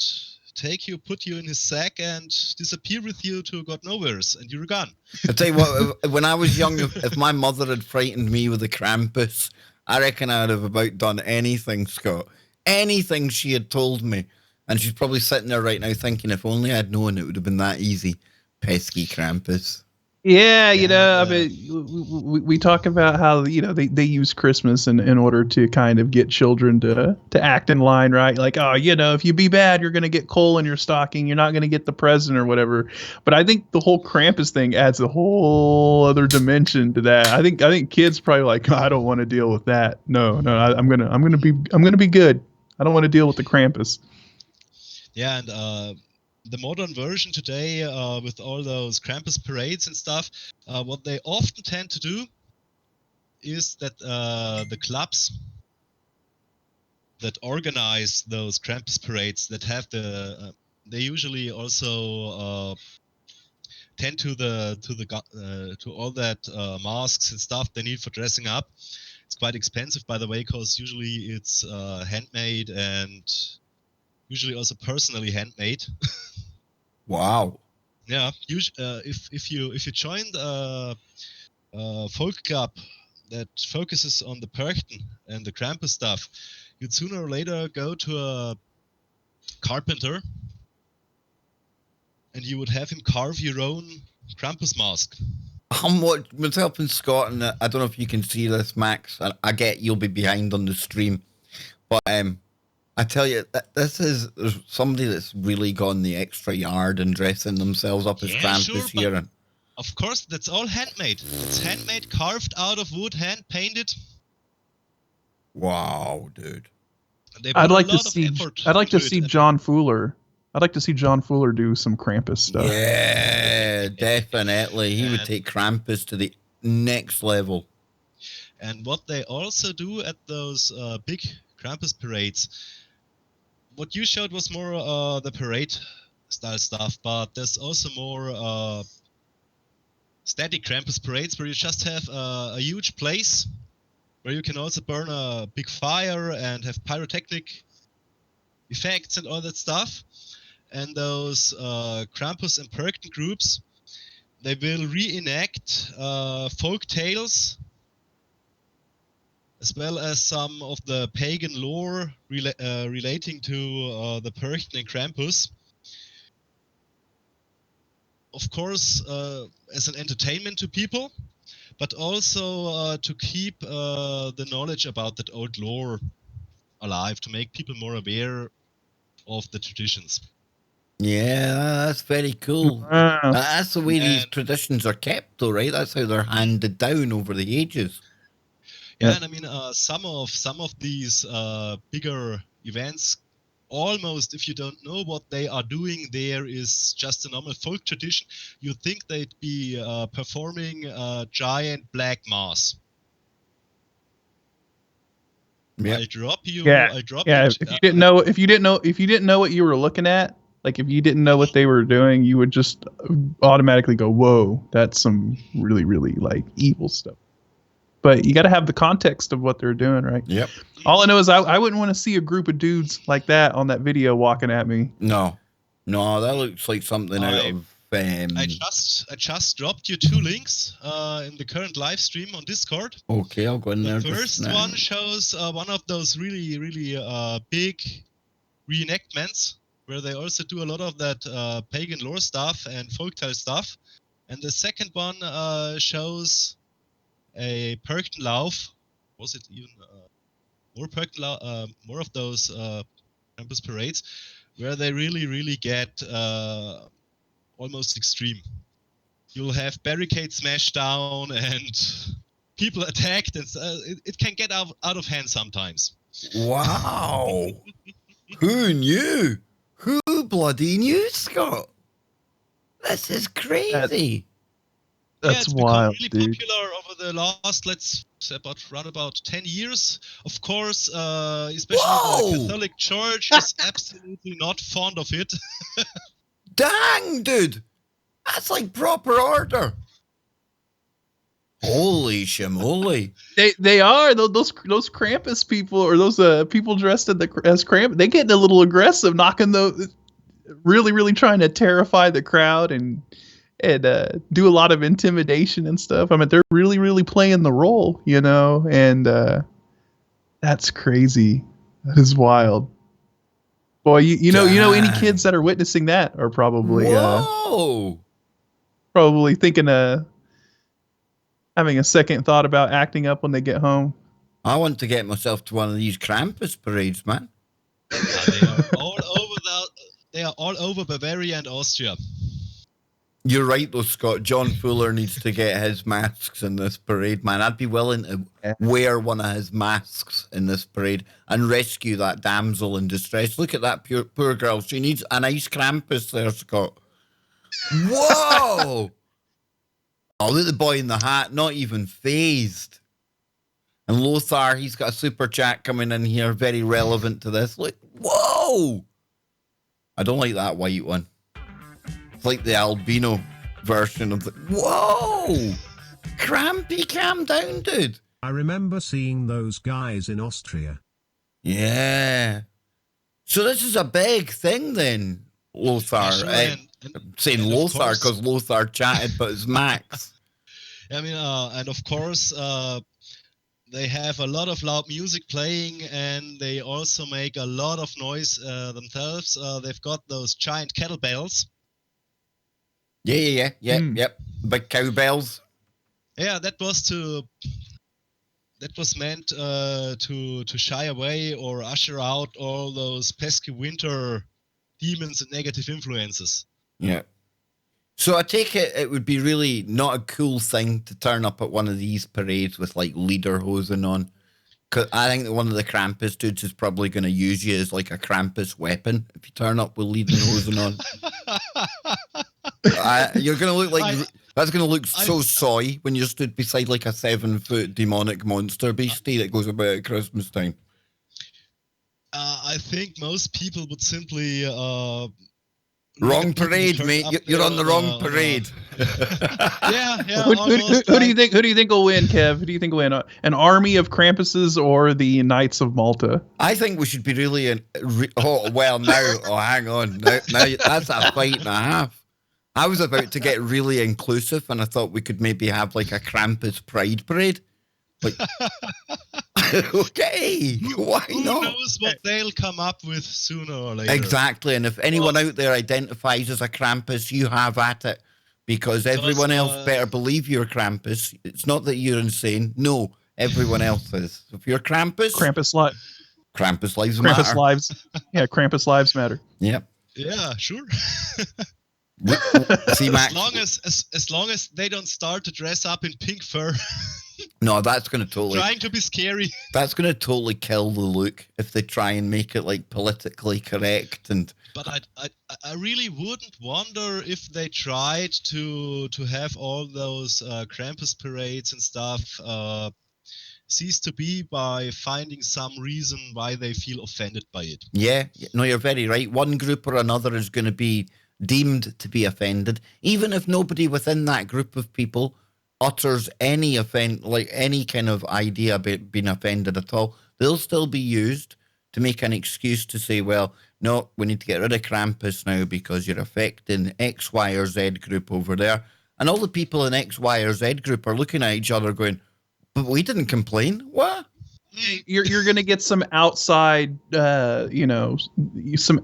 take you, put you in his sack, and disappear with you to God knows, and you're gone. I'll tell you what, when I was young, if my mother had frightened me with the Krampus, I reckon I'd have about done anything, Scott. Anything she had told me. And she's probably sitting there right now thinking, if only I'd known it would have been that easy. Pesky Krampus. Yeah, I mean, we talk about how, they use Christmas in order to kind of get children to act in line, right? Like, if you be bad, you're going to get coal in your stocking. You're not going to get the present or whatever. But I think the whole Krampus thing adds a whole other dimension to that. I think kids probably like, I don't want to deal with that. No, I'm gonna be good. I don't want to deal with the Krampus. Yeah, and the modern version today, with all those Krampus parades and stuff, what they often tend to do is that the clubs that organize those Krampus parades, that have they usually also tend to all that masks and stuff they need for dressing up. It's quite expensive, by the way, because usually it's handmade and usually also personally handmade. Wow. Yeah, if you joined a folk club that focuses on the Perchten and the Krampus stuff, you'd sooner or later go to a carpenter and you would have him carve your own Krampus mask. What's helping Scott, and I don't know if you can see this, Max. I get you'll be behind on the stream, but I tell you, there's somebody that's really gone the extra yard and dressing themselves up as Krampus here. And of course, that's all handmade. It's handmade, carved out of wood, hand painted. Wow, dude! I'd like to see John Fuller. I'd like to see John Fuller do some Krampus stuff. Yeah, definitely. He would take Krampus to the next level. And what they also do at those big Krampus parades, what you showed was more the parade style stuff, but there's also more static Krampus parades where you just have a huge place where you can also burn a big fire and have pyrotechnic effects and all that stuff. And those Krampus and Perkten groups, they will reenact folk tales as well as some of the pagan lore relating to the Perkten and Krampus. Of course, as an entertainment to people, but also to keep the knowledge about that old lore alive, to make people more aware of the traditions. Yeah, that's very cool. Wow. That's the way these traditions are kept, though, right? That's how they're handed down over the ages. Yeah, and I mean, some of these bigger events, almost, if you don't know what they are doing there, is just a normal folk tradition. You think they'd be performing a giant black mass. Yep. I drop you. Yeah. I drop yeah. you. If you didn't know what you were looking at, like if you didn't know what they were doing, you would just automatically go, "Whoa, that's some really, really like evil stuff." But you got to have the context of what they're doing, right? Yep. All I know is I wouldn't want to see a group of dudes like that on that video walking at me. No, that looks like something out of. I just dropped you 2 links in the current live stream on Discord. Okay, I'll go in there. The first one shows one of those really, really big reenactments where they also do a lot of that pagan lore stuff and folktale stuff. And the second one shows a Perktenlauf. Was it even more of those campus parades where they really, really get almost extreme. You'll have barricades smashed down and people attacked, and it can get out of hand sometimes. Wow. Who knew? Who bloody knew, Scott? This is crazy. That's it's wild, become really popular over the last, let's say, about 10 years. Of course, especially the Catholic Church is absolutely not fond of it. Dang, dude. That's like proper order. Holy shimoly. They are those Krampus people, or those people dressed as Krampus. They get a little aggressive, knocking really, really trying to terrify the crowd and do a lot of intimidation and stuff. I mean, they're really, really playing the role, you know, and that's crazy. That is wild. Boy, you know, any kids that are witnessing that are probably probably thinking having a second thought about acting up when they get home. I want to get myself to one of these Krampus parades, man. They are all over Bavaria and Austria. You're right, though, Scott. John Fuller needs to get his masks in this parade, man. I'd be willing to wear one of his masks in this parade and rescue that damsel in distress. Look at that poor girl. She needs a nice Krampus there, Scott. Whoa! Oh, look at the boy in the hat, not even phased. And Lothar, he's got a super chat coming in here, very relevant to this. Look, whoa! I don't like that white one. It's like the albino version of the... Whoa! Crampy, calm down, dude. I remember seeing those guys in Austria. Yeah. So this is a big thing then, Lothar. I'm saying Lothar because Lothar chatted, but it's Max. I mean, and of course, they have a lot of loud music playing, and they also make a lot of noise themselves. They've got those giant kettlebells. Yep. Big cowbells. Yeah, that was meant to shy away or usher out all those pesky winter demons and negative influences. Yeah. So I take it would be really not a cool thing to turn up at one of these parades with like lederhosen on. Cause I think that one of the Krampus dudes is probably going to use you as like a Krampus weapon if you turn up with lederhosen on. You're going to look like That's going to look so soy when you're stood beside like a 7-foot demonic monster beastie that goes about at Christmas time. I think most people would simply wrong parade, mate. You're on the wrong parade. Yeah. Who do you think? Who do you think will win, Kev? Who do you think will win? An army of Krampuses or the Knights of Malta? I think we should be really. Hang on. Now that's a fight and a half. I was about to get really inclusive, and I thought we could maybe have like a Krampus Pride Parade. Like, okay, why not? Who knows what they'll come up with sooner or later. Exactly, and if anyone out there identifies as a Krampus, you have at it, because everyone else better believe you're Krampus. It's not that you're insane. No, everyone else is. If you're Krampus... Krampus lives matter. Krampus lives matter. Yep. Yeah, sure. See, Max, as long as they don't start to dress up in pink fur. No, that's going to totally... Trying to be scary. That's going to totally kill the look if they try and make it like politically correct. But I really wouldn't wonder if they tried to have all those Krampus parades and stuff cease to be by finding some reason why they feel offended by it. Yeah, no, you're very right. One group or another is going to be deemed to be offended, even if nobody within that group of people utters any any kind of idea about being offended at all. They'll still be used to make an excuse to say, well, no, we need to get rid of Krampus now because you're affecting X, Y, or Z group over there. And all the people in X, Y, or Z group are looking at each other going, but we didn't complain. What? You're going to get some outside, some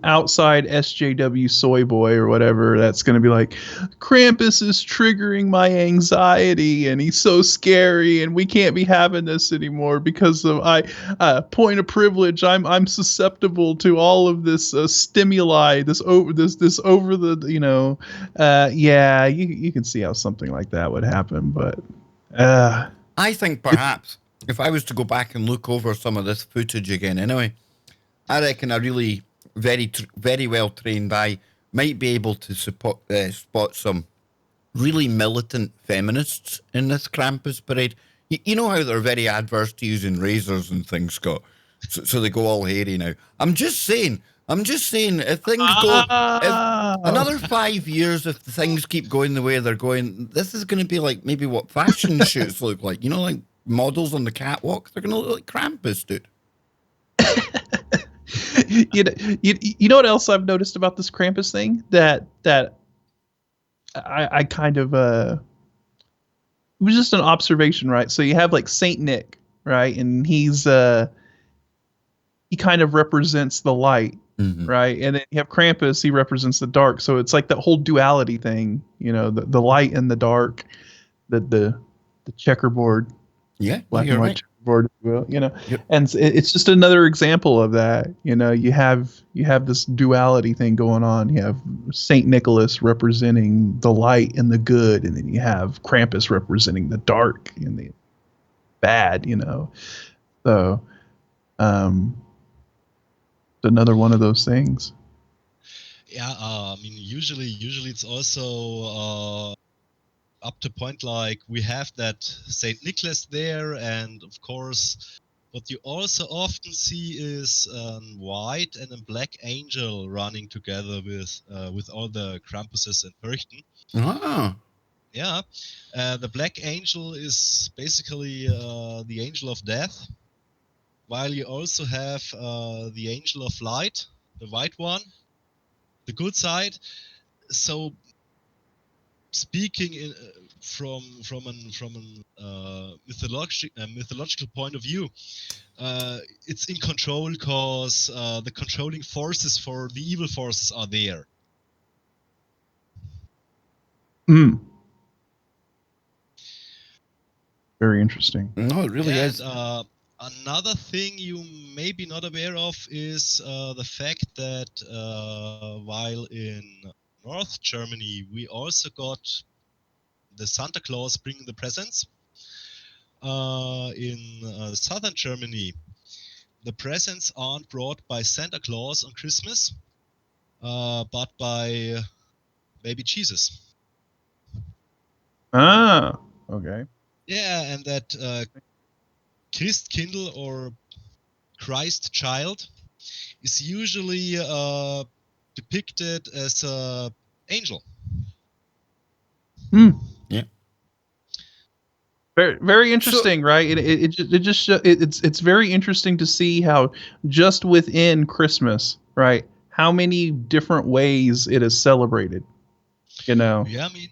outside SJW soy boy or whatever that's going to be like, Krampus is triggering my anxiety and he's so scary and we can't be having this anymore because of point of privilege. I'm susceptible to all of this stimuli, this over the you can see how something like that would happen, but I think perhaps if I was to go back and look over some of this footage again anyway, I reckon a really very well trained eye might be able to spot some really militant feminists in this Krampus parade. You know how they're very adverse to using razors and things, Scott? So they go all hairy now. I'm just saying, if things go, if another 5 years, if the things keep going the way they're going, this is going to be like maybe what fashion shoots look like. You know, like models on the catwalk, they're going to look like Krampus, dude. You know what else I've noticed about this Krampus thing? That I kind of it was just an observation, right? So you have like Saint Nick, right? And he kind of represents the light. Mm-hmm. Right, and then you have Krampus. He represents the dark. So it's like that whole duality thing, you know, the light and the dark, the checkerboard, black and white checkerboard, you know. Yep. And it's just another example of that. You know, you have this duality thing going on. You have Saint Nicholas representing the light and the good, and then you have Krampus representing the dark and the bad. You know, so. Another one of those things. Yeah, I mean, usually it's also up to point like we have that Saint Nicholas there, and of course, what you also often see is white and a black angel running together with all the Krampuses and Perchten. Ah. Yeah, the black angel is basically the angel of death. While you also have the angel of light, the white one, the good side. So, speaking from an mythological point of view, it's in control because the controlling forces for the evil forces are there. Very interesting. No, it really is. Another thing you may be not aware of is the fact that while in North Germany we also got the Santa Claus bringing the presents, in Southern Germany the presents aren't brought by Santa Claus on Christmas, but by baby Jesus. Ah, okay. Yeah, and that Christkindl or Christ child is usually depicted as an angel. Yeah. Very, very interesting, right? It's very interesting to see how just within Christmas, right? How many different ways it is celebrated. Yeah, I mean,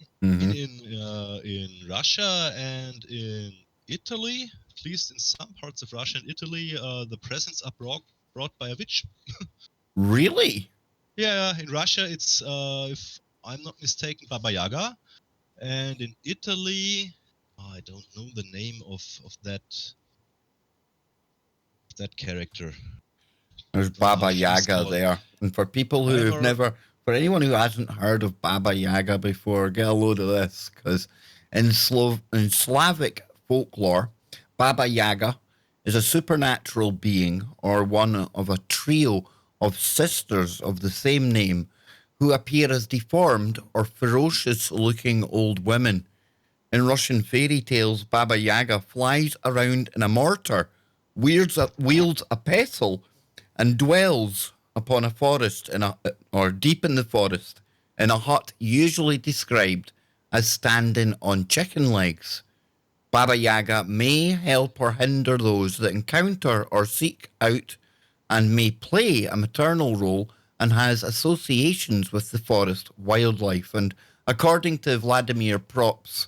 in Russia and in Italy, at least in some parts of Russia and Italy, the presents are brought by a witch. Really? Yeah, in Russia it's, if I'm not mistaken, Baba Yaga, and in Italy, I don't know the name of that character. There's Baba Yaga there. And for people who've for anyone who hasn't heard of Baba Yaga before, get a load of this, because in Slavic folklore, Baba Yaga is a supernatural being or one of a trio of sisters of the same name who appear as deformed or ferocious-looking old women. In Russian fairy tales, Baba Yaga flies around in a mortar, wields a pestle, and dwells upon a forest or deep in the forest in a hut usually described as standing on chicken legs. Baba Yaga may help or hinder those that encounter or seek out and may play a maternal role and has associations with the forest wildlife. And according to Vladimir Prop's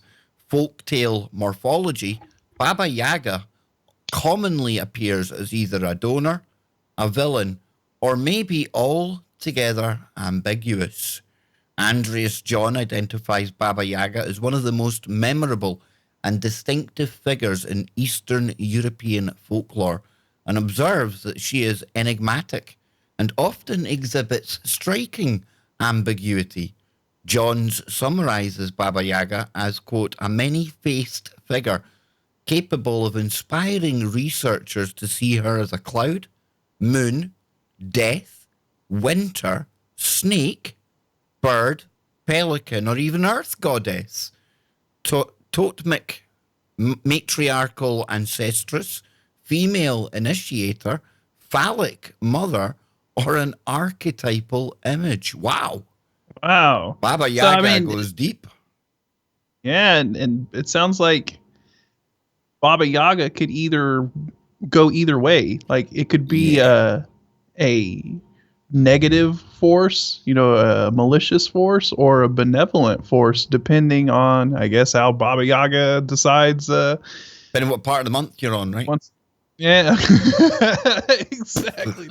folktale morphology, Baba Yaga commonly appears as either a donor, a villain, or maybe altogether ambiguous. Andreas John identifies Baba Yaga as one of the most memorable and distinctive figures in Eastern European folklore and observes that she is enigmatic and often exhibits striking ambiguity. Johns summarizes Baba Yaga as, quote, a many-faced figure capable of inspiring researchers to see her as a cloud, moon, death, winter, snake, bird, pelican, or even earth goddess, totemic matriarchal ancestress, female initiator, phallic mother, or an archetypal image. Wow. Wow. Baba Yaga goes deep. Yeah, and it sounds like Baba Yaga could either go either way. Like it could be a negative force, a malicious force, or a benevolent force, depending on, I guess, how Baba Yaga decides. Depending what part of the month you're on, right? Yeah, exactly.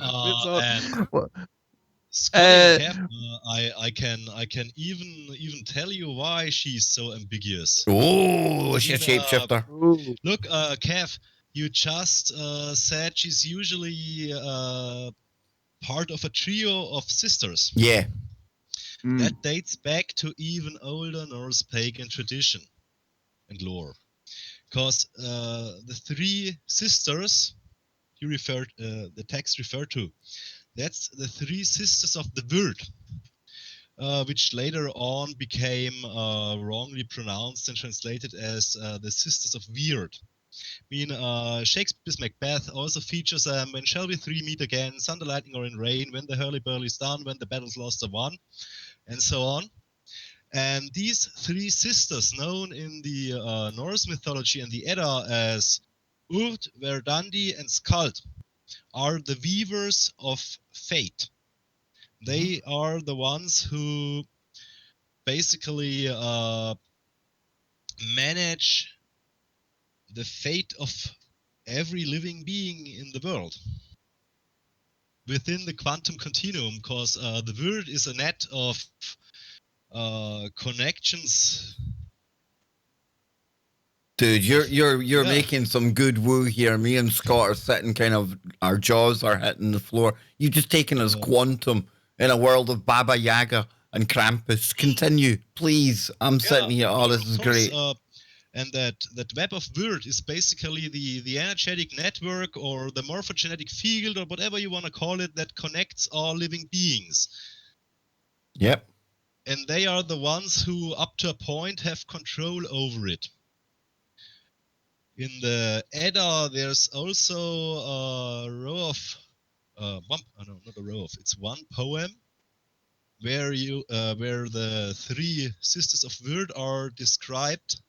Scotty, I can even tell you why she's so ambiguous. Oh, she's a shapeshifter. Look, Kev, you just said she's usually part of a trio of sisters. Yeah. That dates back to even older Norse pagan tradition and lore. Because the three sisters the text referred to, that's the three sisters of the Word, which later on became wrongly pronounced and translated as the Sisters of Weird. I mean, Shakespeare's Macbeth also features them. When shall we three meet again? Thunder, lightning, or in rain? When the hurly-burly's done? When the battle's lost or won? And so on. And these three sisters, known in the Norse mythology and the Edda as Urd, Verdandi, and Skald, are the weavers of fate. They are the ones who basically manage the fate of every living being in the world within the quantum continuum, because the world is a net of connections. Dude, you're making some good woo here. Me and Scott are sitting kind of, our jaws are hitting the floor. You've just taken us quantum in a world of Baba Yaga and Krampus. Continue, please. I'm sitting here. Oh, this is great. And that web of word is basically the energetic network or the morphogenetic field or whatever you want to call it that connects all living beings. Yep. and they are the ones who, up to a point, have control over it. In the Edda, there's also a row of it's one poem where the three sisters of Vyrd are described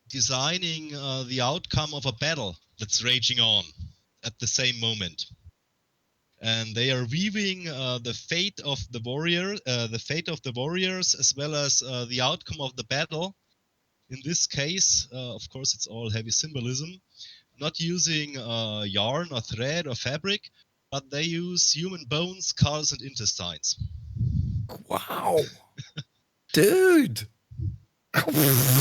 designing the outcome of a battle that's raging on at the same moment. And they are weaving the fate of the warriors, as well as the outcome of the battle. In this case, of course, it's all heavy symbolism, not using yarn or thread or fabric, but they use human bones, skulls, and intestines. Wow. Dude.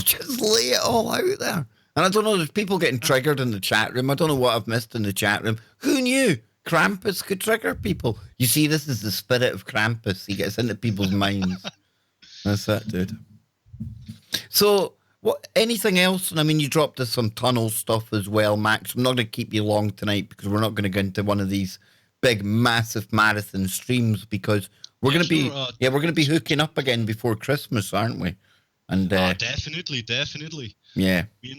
Just lay it all out there. And I don't know, there's people getting triggered in the chat room. I don't know what I've missed in the chat room. Who knew Krampus could trigger people? You see, this is the spirit of Krampus. He gets into people's minds. That's it, dude. So, what? Anything else? And I mean, you dropped us some tunnel stuff as well, Max. I'm not going to keep you long tonight because we're not going to go into one of these big, massive marathon streams because we're going to be, we're going to be hooking up again before Christmas, aren't we? And definitely. Yeah. I mean,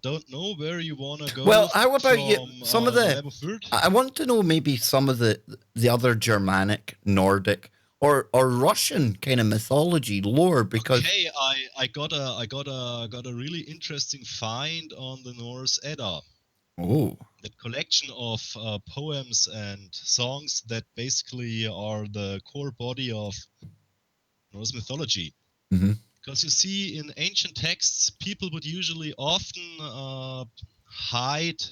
don't know where you want to go. Well, how about some of the? I want to know maybe some of the other Germanic, Nordic, or Russian kind of mythology lore because. Okay, I got a really interesting find on the Norse Edda. Oh. That collection of poems and songs that basically are the core body of Norse mythology. Mm-hmm. Because you see, in ancient texts, people would usually often hide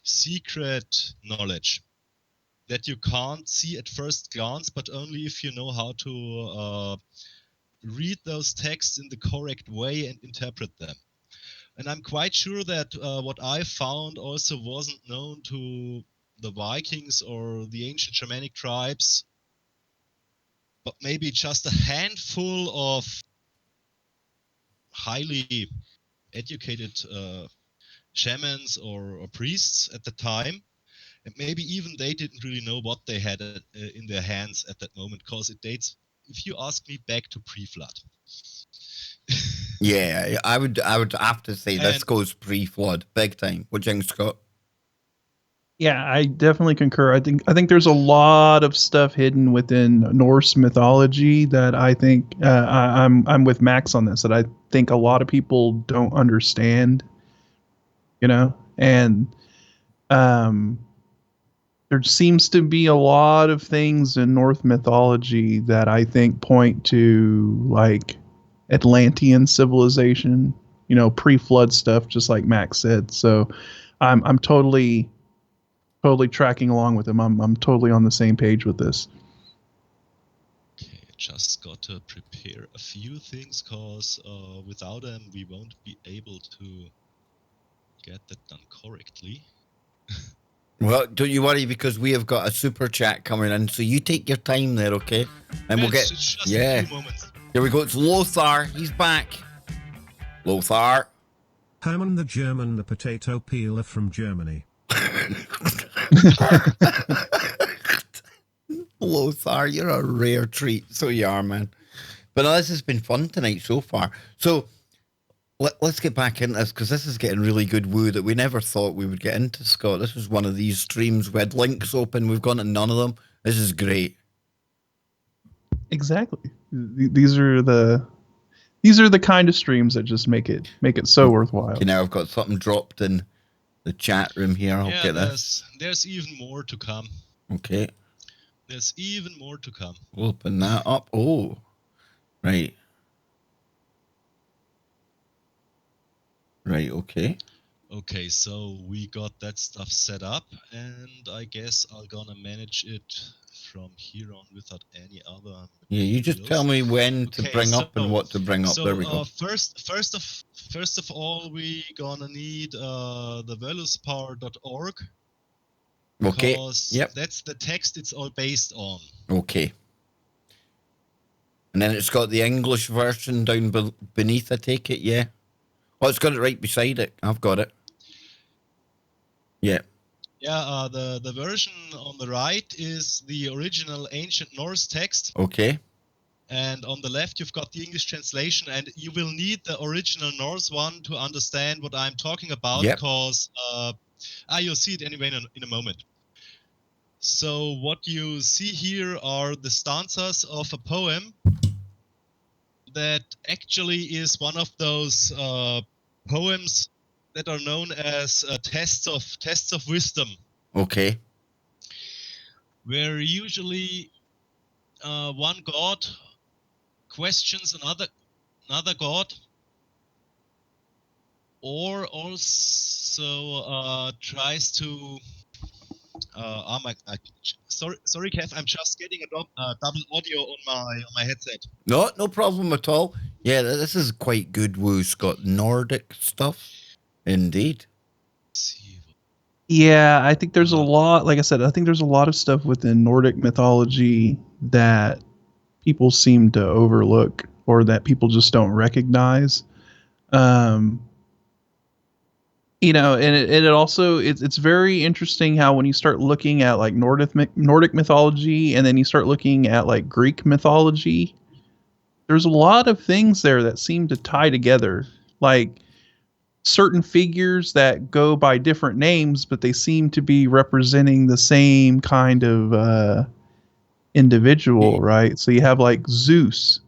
secret knowledge that you can't see at first glance, but only if you know how to read those texts in the correct way and interpret them. And I'm quite sure that what I found also wasn't known to the Vikings or the ancient Germanic tribes, but maybe just a handful of highly educated shamans or priests at the time, and maybe even they didn't really know what they had in their hands at that moment, because it dates, if you ask me, back to pre-flood. Yeah, I would have to say this goes pre-flood, big time. What do you think, Scott? Yeah, I definitely concur. I think there's a lot of stuff hidden within Norse mythology that I think I'm with Max on this. That I think a lot of people don't understand. You know, and there seems to be a lot of things in Norse mythology that I think point to like Atlantean civilization. You know, pre-flood stuff, just like Max said. So, I'm totally tracking along with him. I'm totally on the same page with this. Okay, just got to prepare a few things, because without them we won't be able to get that done correctly. Well, don't you worry, because we have got a super chat coming in, so you take your time there, okay? And we'll get it's just a few moments. Here we go. It's Lothar. He's back. Lothar. Herman the German, the potato peeler from Germany. Lothar, you're a rare treat. So you are, man. But this has been fun tonight so far. So let's get back into this, because this is getting really good woo that we never thought we would get into, Scott. This was one of these streams. We had links open. We've gone to none of them. This is great. Exactly. These are the kind of streams that just make it so worthwhile. Okay, now I've got something dropped in the chat room here. I'll get this. There's even more to come. Okay. There's even more to come. We'll open that up. Oh, right. Right, okay. Okay, so we got that stuff set up, and I guess I'm gonna manage it from here on without any other. Yeah, you just tell me when to bring up and what to bring up. There we go. First of all, we gonna need the veluspar.org. Okay. Yep. That's the text it's all based on. Okay. And then it's got the English version down beneath, I take it, yeah? Oh, it's got it right beside it. I've got it. Yeah. Yeah, the version on the right is the original ancient Norse text. Okay. And on the left, you've got the English translation, and you will need the original Norse one to understand what I'm talking about, because you'll see it anyway in a moment. So what you see here are the stanzas of a poem that actually is one of those poems that are known as tests of wisdom. Okay. Where usually one god questions another god, or also tries to. Sorry, Kev. I'm just getting a double audio on my headset. No problem at all. Yeah, this is quite good. Woo's got Nordic stuff, indeed. Yeah, I think there's a lot. Like I said, I think there's a lot of stuff within Nordic mythology that people seem to overlook, or that people just don't recognize. You know, and it also it's very interesting how when you start looking at like Nordic mythology, and then you start looking at like Greek mythology, there's a lot of things there that seem to tie together, like certain figures that go by different names, but they seem to be representing the same kind of individual, right? So you have like Zeus,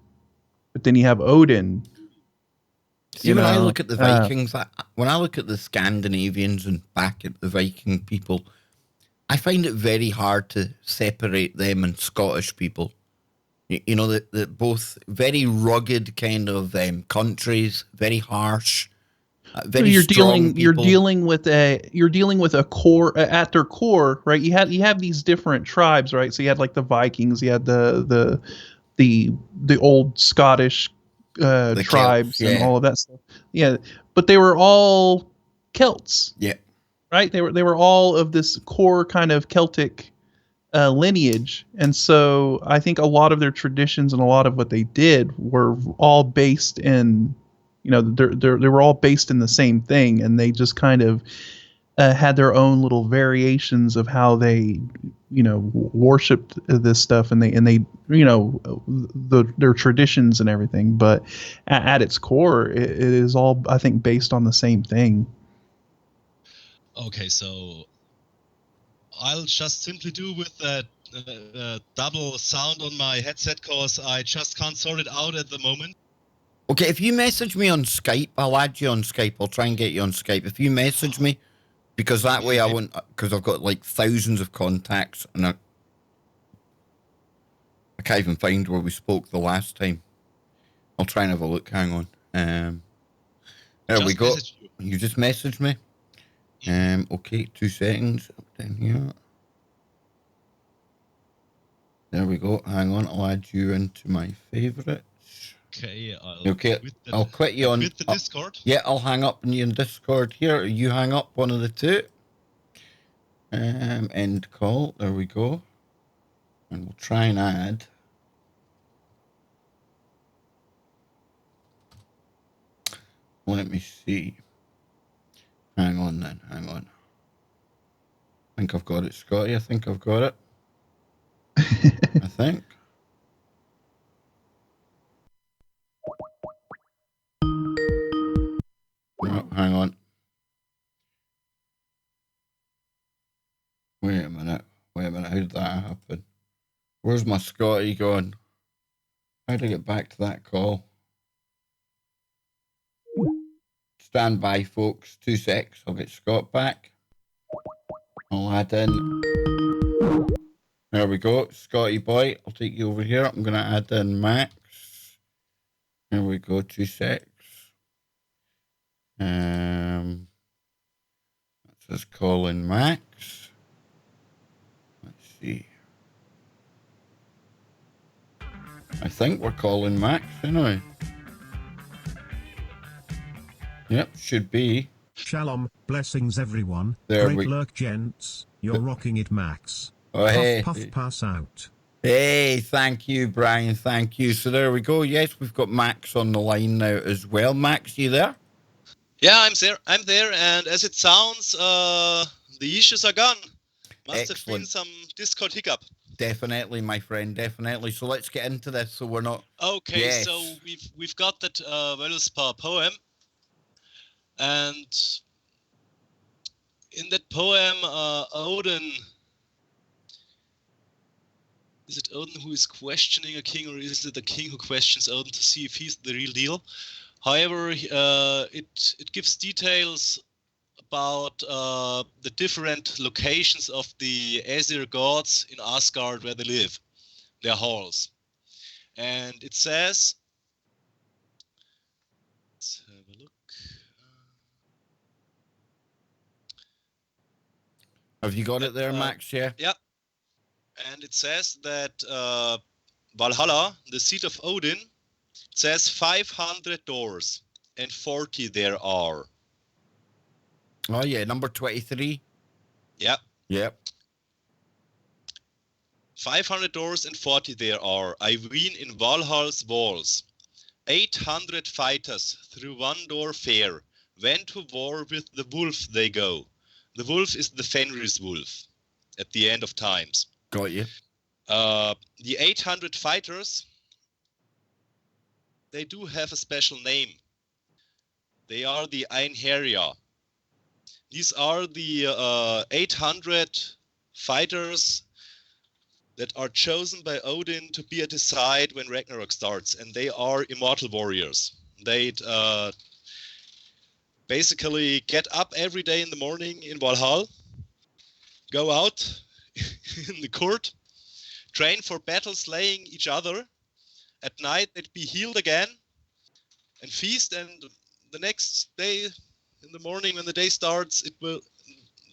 but then you have Odin. See, when I look at the Vikings, when I look at the Scandinavians and back at the Viking people, I find it very hard to separate them and Scottish people. You know, that both very rugged kind of countries, very harsh, very strong people. You're dealing with a core at their core, right? You have these different tribes, right? So you had like the Vikings, you had the old Scottish tribes, Celts, and all of that stuff. Yeah, but they were all Celts. Yeah. Right? They were all of this core kind of Celtic lineage, and so I think a lot of their traditions and a lot of what they did were all based in, you know, they were all based in the same thing, and they just kind of had their own little variations of how they, you know, worshipped this stuff, and they you know, their traditions and everything. But at its core, it is all, I think, based on the same thing. Okay, so I'll just simply do with that double sound on my headset, because I just can't sort it out at the moment. Okay, if you message me on Skype, I'll add you on Skype. I'll try and get you on Skype. If you message me, because that way I won't, because I've got like thousands of contacts, and I can't even find where we spoke the last time. I'll try and have a look. Hang on. There we go. You just messaged me. Okay, 2 seconds. Up down here. There we go. Hang on, I'll add you into my favorites. Okay, I'll quit you on the Discord. Yeah, I'll hang up on you in Discord here. You hang up, one of the two. End call. There we go. And we'll try and add. Let me see. Hang on then. Hang on. I think I've got it, Scotty. I think I've got it. I think. No, hang on. Wait a minute. How did that happen? Where's my Scotty gone? How do I get back to that call? Stand by, folks. 2 secs. I'll get Scott back. I'll add in. There we go. Scotty boy, I'll take you over here. I'm going to add in Max. There we go. 2 secs. Let's just call in Max. Let's see. I think we're calling Max, anyway. Yep, should be. Shalom, blessings everyone. There Great lurk, gents. You're rocking it, Max. Oh, hey. Puff, pass out. Hey, thank you, Brian. Thank you. So there we go. Yes, we've got Max on the line now as well. Max, you there? Yeah, I'm there. And as it sounds, the issues are gone. Must have been some Discord hiccup. Definitely, my friend, definitely. So let's get into this so we're not... Okay, so we've got that Völuspar poem. And in that poem, Odin... Is it Odin who is questioning a king, or is it the king who questions Odin to see if he's the real deal? However, it gives details about the different locations of the Aesir gods in Asgard where they live, their halls. And it says, let's have a look. Have you got it there, Max? Yeah. Yeah. And it says that Valhalla, the seat of Odin, says 500 doors and 40 there are. Oh yeah, number 23. Yeah. Yep. 500 doors and 40 there are. I ween in Valhalla's walls. 800 fighters through one door fair. Went to war with the wolf they go. The wolf is the Fenris wolf at the end of times. Got you. The 800 fighters, they do have a special name. They are the Einherjar. These are the 800 fighters that are chosen by Odin to be at his side when Ragnarok starts, and they are immortal warriors. They basically get up every day in the morning in Valhalla, go out in the court, train for battle, slaying each other. At night they'd be healed again and feast, and the next day in the morning when the day starts,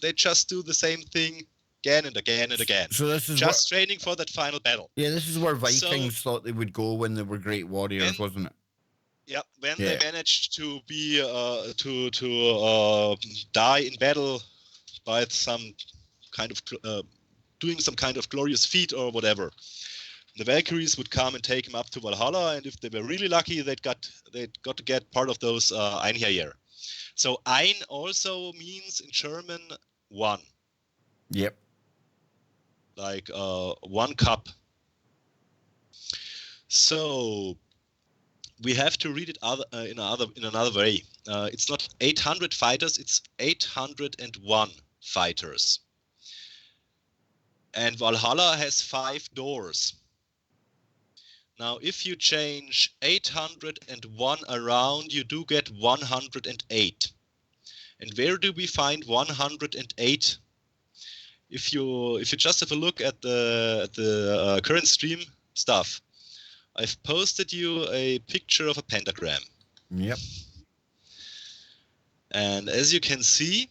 they just do the same thing again and again and again. So this is just training for that final battle. Yeah, this is where Vikings thought they would go when they were great warriors, wasn't it? Yeah, when they managed to be to die in battle by some kind of doing some kind of glorious feat or whatever. The Valkyries would come and take him up to Valhalla, and if they were really lucky, they'd got to get part of those Einherjar. So Ein also means in German one. Yep. Like 1 cup. So we have to read it in another way. It's not 800 fighters; it's 801 fighters. And Valhalla has 5 doors. Now, if you change 801 around, you do get 108. And where do we find 108? If you just have a look at the current stream stuff, I've posted you a picture of a pentagram. Yep. And as you can see,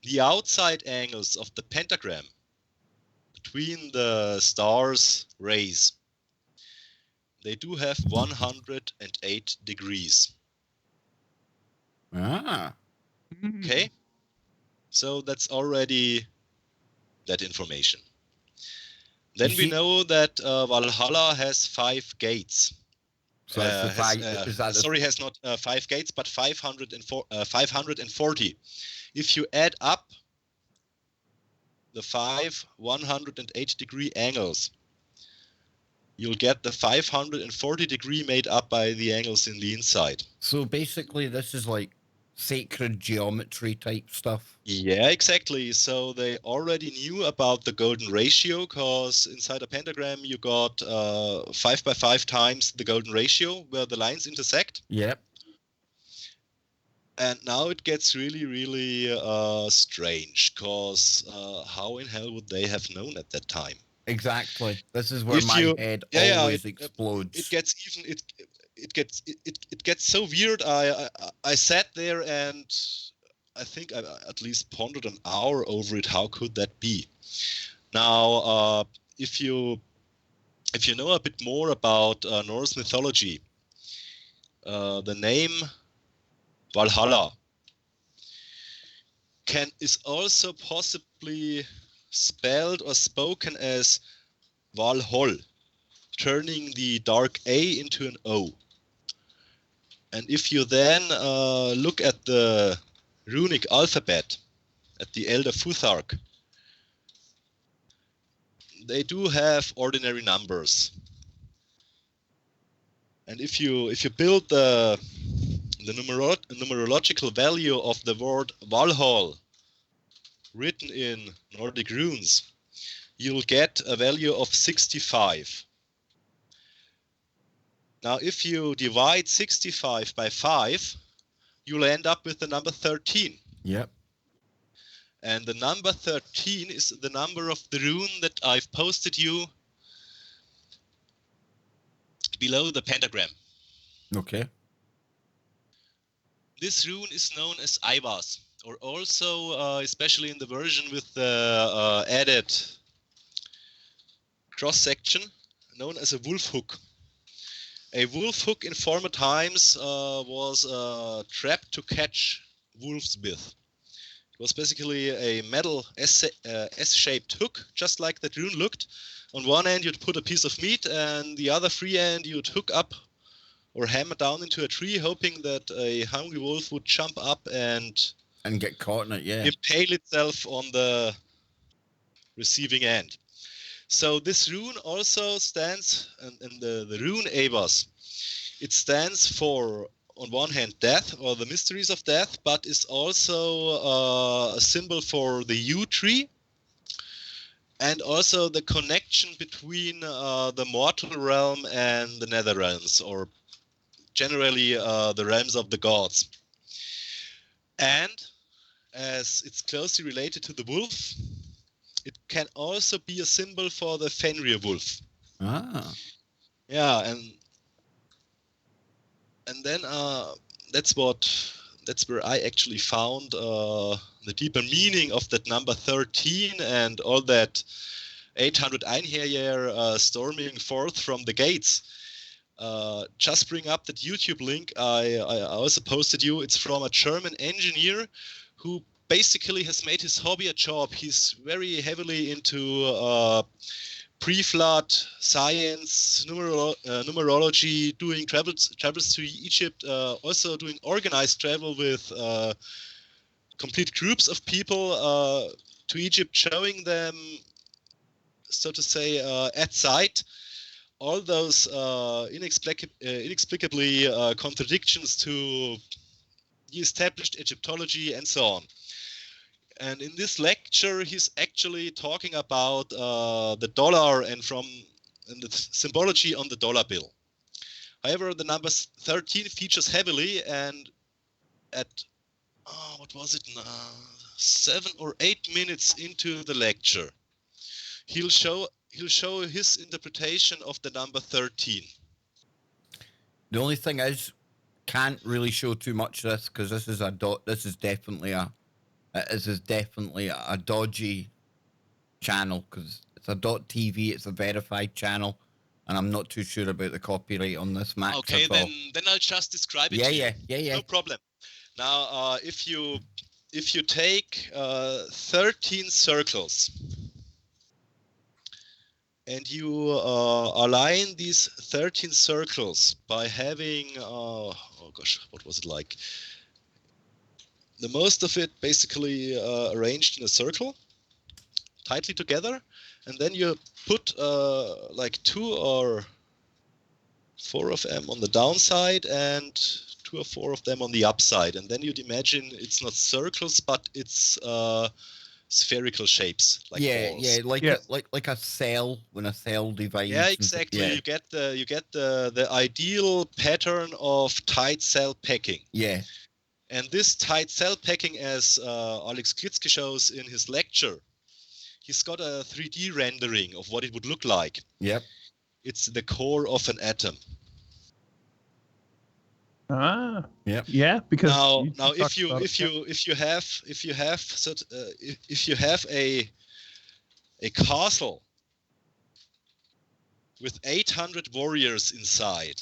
the outside angles of the pentagram between the stars' rays, they do have 108 degrees. Ah. Okay. So that's already that information. Then we know that Valhalla has 5 gates. So has not 5 gates, but 540. If you add up the 5 108-degree angles, you'll get the 540 degree made up by the angles in the inside. So basically this is like sacred geometry type stuff. Yeah, exactly. So they already knew about the golden ratio, because inside a pentagram you got 5 by 5 times the golden ratio where the lines intersect. Yep. And now it gets really, really strange, because how in hell would they have known at that time? Exactly. This is where my head always explodes. It gets even it gets so weird. I sat there and I think I at least pondered an hour over it. How could that be? Now, if you know a bit more about Norse mythology, the name Valhalla is also possibly spelled or spoken as Valhol, turning the dark A into an O. And if you then look at the runic alphabet at the Elder Futhark, they do have ordinary numbers. And if you build the numerological value of the word Valhall written in Nordic runes, you'll get a value of 65. Now, if you divide 65 by 5, you'll end up with the number 13. Yep. And the number 13 is the number of the rune that I've posted you below the pentagram. Okay. This rune is known as Ivas, or also, especially in the version with the added cross-section, known as a wolf hook. A wolf hook in former times was a trap to catch wolves with. It was basically a metal S-shaped hook, just like that rune looked. On one end you'd put a piece of meat, and the other free end you'd hook up or hammer down into a tree, hoping that a hungry wolf would jump up and get caught in it, yeah. Impale itself on the receiving end. So this rune also stands, and the rune Avas, it stands for, on one hand, death, or the mysteries of death, but is also a symbol for the yew tree, and also the connection between the mortal realm and the nether realms, or generally the realms of the gods. And as it's closely related to the wolf, it can also be a symbol for the Fenrir wolf. Ah. Yeah, and then that's where I actually found the deeper meaning of that number 13 and all that 800 Einherjar storming forth from the gates. Just bring up that YouTube link I also posted you. It's from a German engineer who basically has made his hobby a job. He's very heavily into pre-flood science, numerology, doing travels to Egypt, also doing organized travel with complete groups of people to Egypt, showing them, so to say, at sight, all those inexplicably contradictions to the established Egyptology and so on. And in this lecture, he's actually talking about the dollar and the symbology on the dollar bill. However, the number 13 features heavily, and at what was it, 7 or 8 minutes into the lecture, he'll show his interpretation of the number 13. The only thing is, can't really show too much of this because this is definitely a dodgy channel because it's a .tv, it's a verified channel, and I'm not too sure about the copyright on this match. Okay, then I'll just describe it to you. Yeah. No problem. Now, if you take 13 circles and you align these 13 circles by having, oh gosh, what was it like? The most of it basically arranged in a circle, tightly together, and then you put like 2 or 4 of them on the downside and 2 or 4 of them on the upside, and then you'd imagine it's not circles, but it's spherical shapes, like balls. Like a cell when a cell divides. Yeah, exactly. Yeah. You get the ideal pattern of tight cell packing. Yeah. And this tight cell packing, as Alex Klitzky shows in his lecture, he's got a 3D rendering of what it would look like. Yep. It's the core of an atom. Ah. Yep. Yeah. Because now if you have a castle with 800 warriors inside,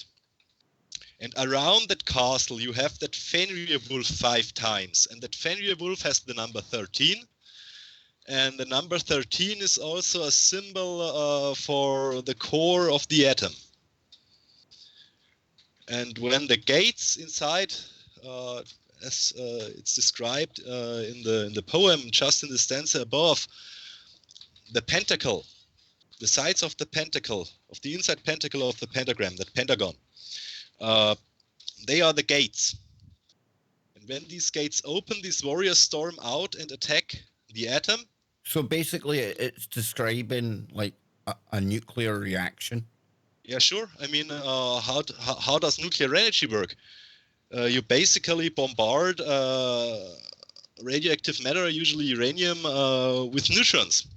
and around that castle you have that Fenrir wolf 5 times, and that Fenrir wolf has the number 13, and the number 13 is also a symbol for the core of the atom. And when the gates inside as it's described in the poem, just in the stanza above, the pentacle, the sides of the pentacle, of the inside pentacle of the pentagram, that pentagon, they are the gates. And when these gates open, these warriors storm out and attack the atom. So basically, it's describing like a nuclear reaction. Yeah, sure. I mean, how does nuclear energy work? You basically bombard radioactive matter, usually uranium, with neutrons.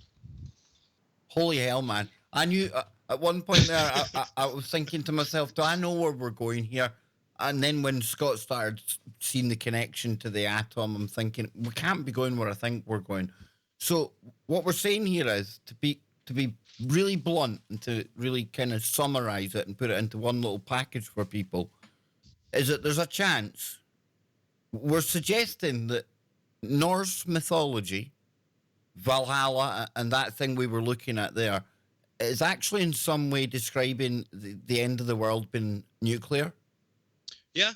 Holy hell, man. I knew at one point there, I was thinking to myself, do I know where we're going here? And then when Scott started seeing the connection to the atom, I'm thinking, we can't be going where I think we're going. So what we're saying here is, to be really blunt and to really kind of summarize it and put it into one little package for people, is that there's a chance we're suggesting that Norse mythology, Valhalla, and that thing we were looking at there, is actually in some way describing the end of the world being nuclear. Yeah,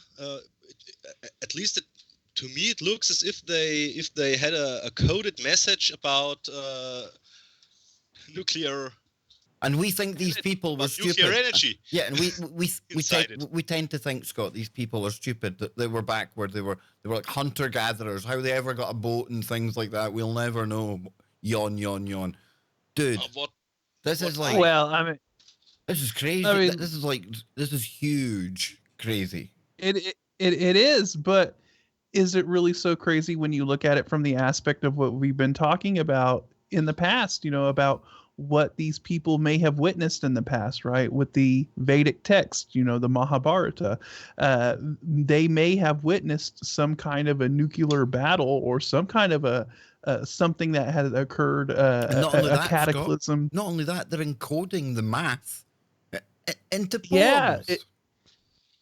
at least to me it looks as if they had a coded message about nuclear. And we think these people were stupid. Nuclear energy. Yeah, and we tend to think, Scott, these people are stupid. That they were backward. They were like hunter gatherers. How they ever got a boat and things like that, we'll never know. Yawn, yawn, yawn. Dude, this is like. Well, I mean, this is crazy. I mean, this is huge, crazy. It is, but is it really so crazy when you look at it from the aspect of what we've been talking about in the past? You know, about what these people may have witnessed in the past, right? With the Vedic text, you know, the Mahabharata, they may have witnessed some kind of a nuclear battle or some kind of a something that had occurred, a cataclysm. Scott, not only that, they're encoding the math into poems. Yeah,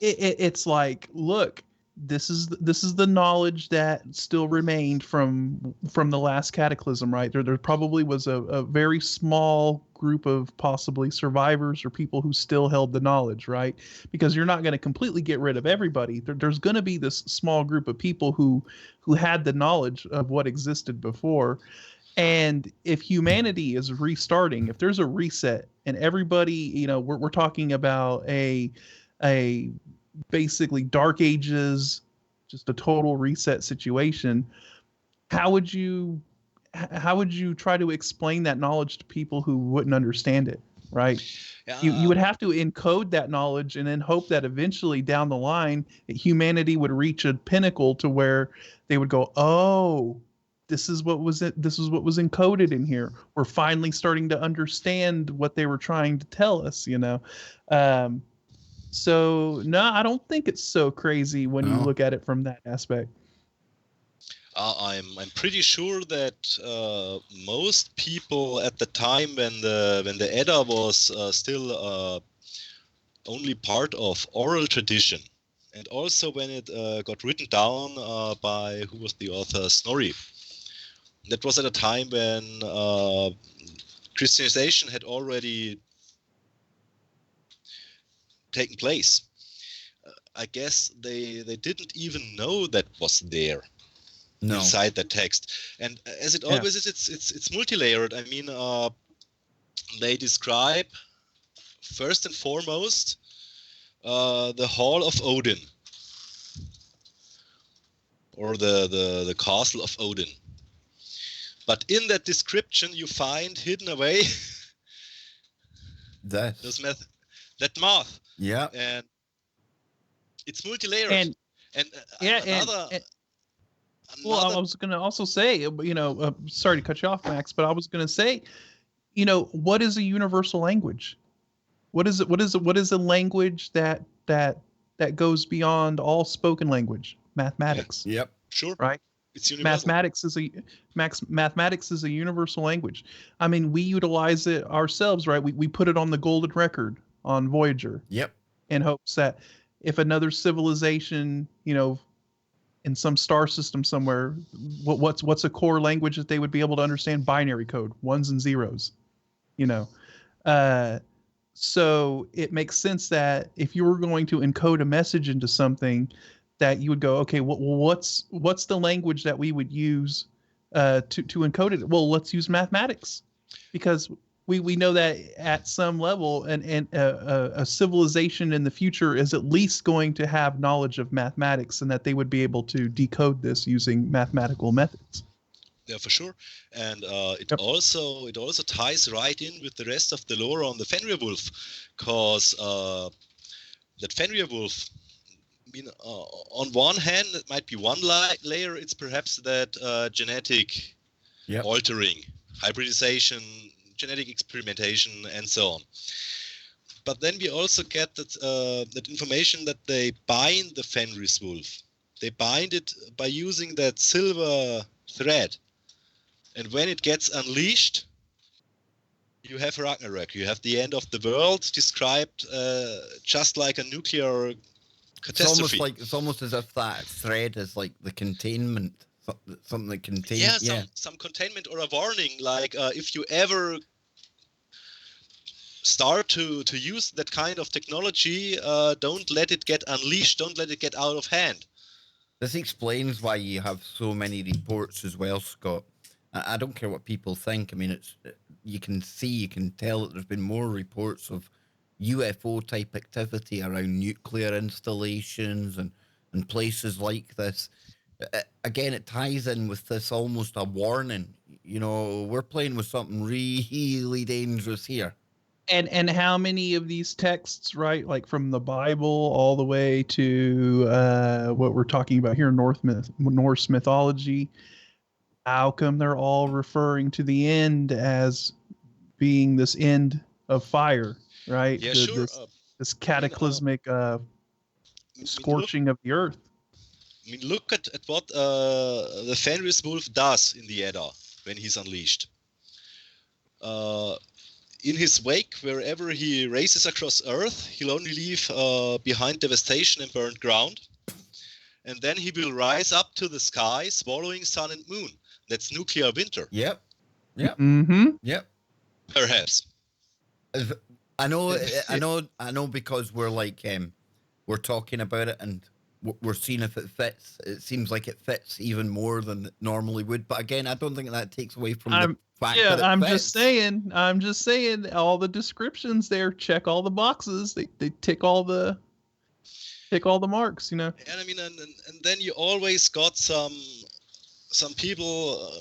it's like, look, this is the knowledge that still remained from the last cataclysm, right? There probably was a very small group of possibly survivors or people who still held the knowledge, right? Because you're not going to completely get rid of everybody. There's going to be this small group of people who had the knowledge of what existed before. And if humanity is restarting, if there's a reset and everybody, you know, we're talking about a basically Dark Ages, just a total reset situation, how would you try to explain that knowledge to people who wouldn't understand it, right? You would have to encode that knowledge and then hope that eventually down the line that humanity would reach a pinnacle to where they would go, oh, this is what was encoded in here. We're finally starting to understand what they were trying to tell us, you know. So no, I don't think it's so crazy when you look at it from that aspect. I'm pretty sure that most people at the time when the Edda was still only part of oral tradition, and also when it got written down by, who was the author, Snorri. That was at a time when Christianization had already taken place. I guess they didn't even know that was there inside the text. And as it always is, it's multi-layered. I mean, they describe first and foremost the Hall of Odin, or the Castle of Odin. But in that description, you find hidden away that math. Yeah, and it's multi-layered. Well, I was going to also say, you know, sorry to cut you off, Max, but I was going to say, you know, what is a universal language? What is a language that goes beyond all spoken language? Mathematics. Yeah. Yep. Sure. Right. It's universal. Mathematics is a universal language. I mean, we utilize it ourselves, right? We put it on the golden record on Voyager. Yep. In hopes that if another civilization, you know, in some star system somewhere, what's a core language that they would be able to understand? Binary code, ones and zeros, you know. So it makes sense that if you were going to encode a message into something, that you would go, okay, what's the language that we would use to encode it? Well, let's use mathematics, because we know that at some level, and a civilization in the future is at least going to have knowledge of mathematics, and that they would be able to decode this using mathematical methods. Yeah, for sure. And it also ties right in with the rest of the lore on the Fenrir wolf, because that Fenrir wolf, on one hand, it might be one layer. It's perhaps that genetic altering, hybridization, genetic experimentation, and so on. But then we also get that information that they bind the Fenrir wolf. They bind it by using that silver thread. And when it gets unleashed, you have Ragnarok. You have the end of the world described just like a nuclear catastrophe. It's almost as if that thread is like the containment, something that contains. Some containment or a warning, like if you ever start to use that kind of technology, don't let it get unleashed. Don't let it get out of hand. This explains why you have so many reports as well, Scott. I don't care what people think. I mean, you can tell that there's been more reports of UFO type activity around nuclear installations and places like this. Again, it ties in with this almost a warning. We're playing with something really dangerous here. And how many of these texts, right, like from the Bible all the way to what we're talking about here, Norse mythology, how come they're all referring to the end as being this end of fire, right? Yeah, sure. This cataclysmic scorching of the earth. I mean, look at what the Fenrir wolf does in the Edda when he's unleashed. In his wake, wherever he races across Earth, he'll only leave behind devastation and burnt ground. And then he will rise up to the sky, swallowing sun and moon. That's nuclear winter. Yep. Mm-hmm. Yep. Perhaps. I know, because we're like, we're talking about it and we're seeing if it fits. It seems like it fits even more than it normally would. But again, I don't think that takes away from the fact that it fits. I'm just saying all the descriptions there check all the boxes. They tick all the marks, And I mean, and then you always got some people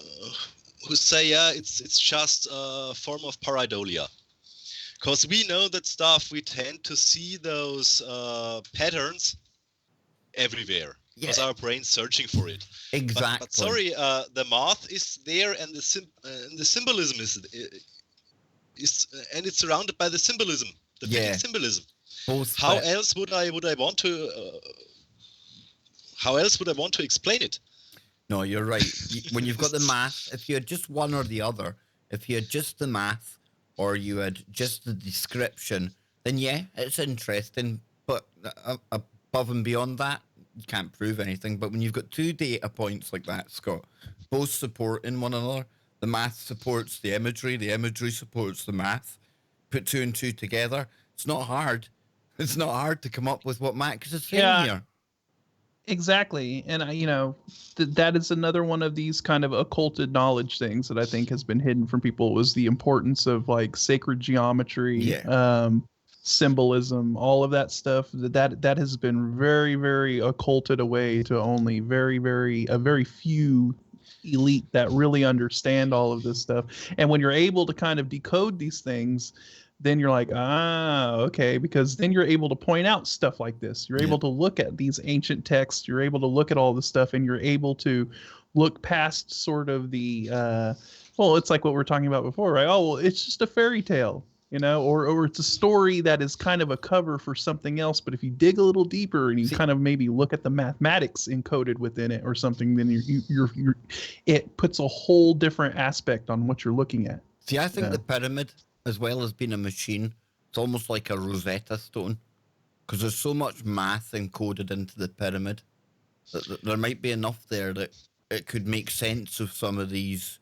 who say, it's just a form of pareidolia. Because we know that stuff, we tend to see those patterns everywhere. Because our brain's searching for it. Exactly. But sorry, the math is there, and the symbolism is and it's surrounded by the symbolism, the Vedic symbolism. How else would I want to? How else would I want to explain it? No, you're right. When you've got the math, if you had just one or the other, if you had just the math or you had just the description, then it's interesting. But above and beyond that, you can't prove anything. But when you've got two data points like that, Scott, both supporting one another, the math supports the imagery supports the math, put two and two together, it's not hard. It's not hard to come up with what Max is saying here. Exactly. And that is another one of these kind of occulted knowledge things that I think has been hidden from people, was the importance of like sacred geometry, symbolism, all of that stuff. That has been very, very occulted away to only a very few elite that really understand all of this stuff. And when you're able to kind of decode these things, then you're like, okay, because then you're able to point out stuff like this. You're able to look at these ancient texts. You're able to look at all this stuff, and you're able to look past sort of the, it's like what we were talking about before, right? Oh, well, it's just a fairy tale, or it's a story that is kind of a cover for something else. But if you dig a little deeper and you kind of maybe look at the mathematics encoded within it or something, then it puts a whole different aspect on what you're looking at. See, I think the pyramid, as well as being a machine, it's almost like a Rosetta Stone, because there's so much math encoded into the pyramid that there might be enough there that it could make sense of some of these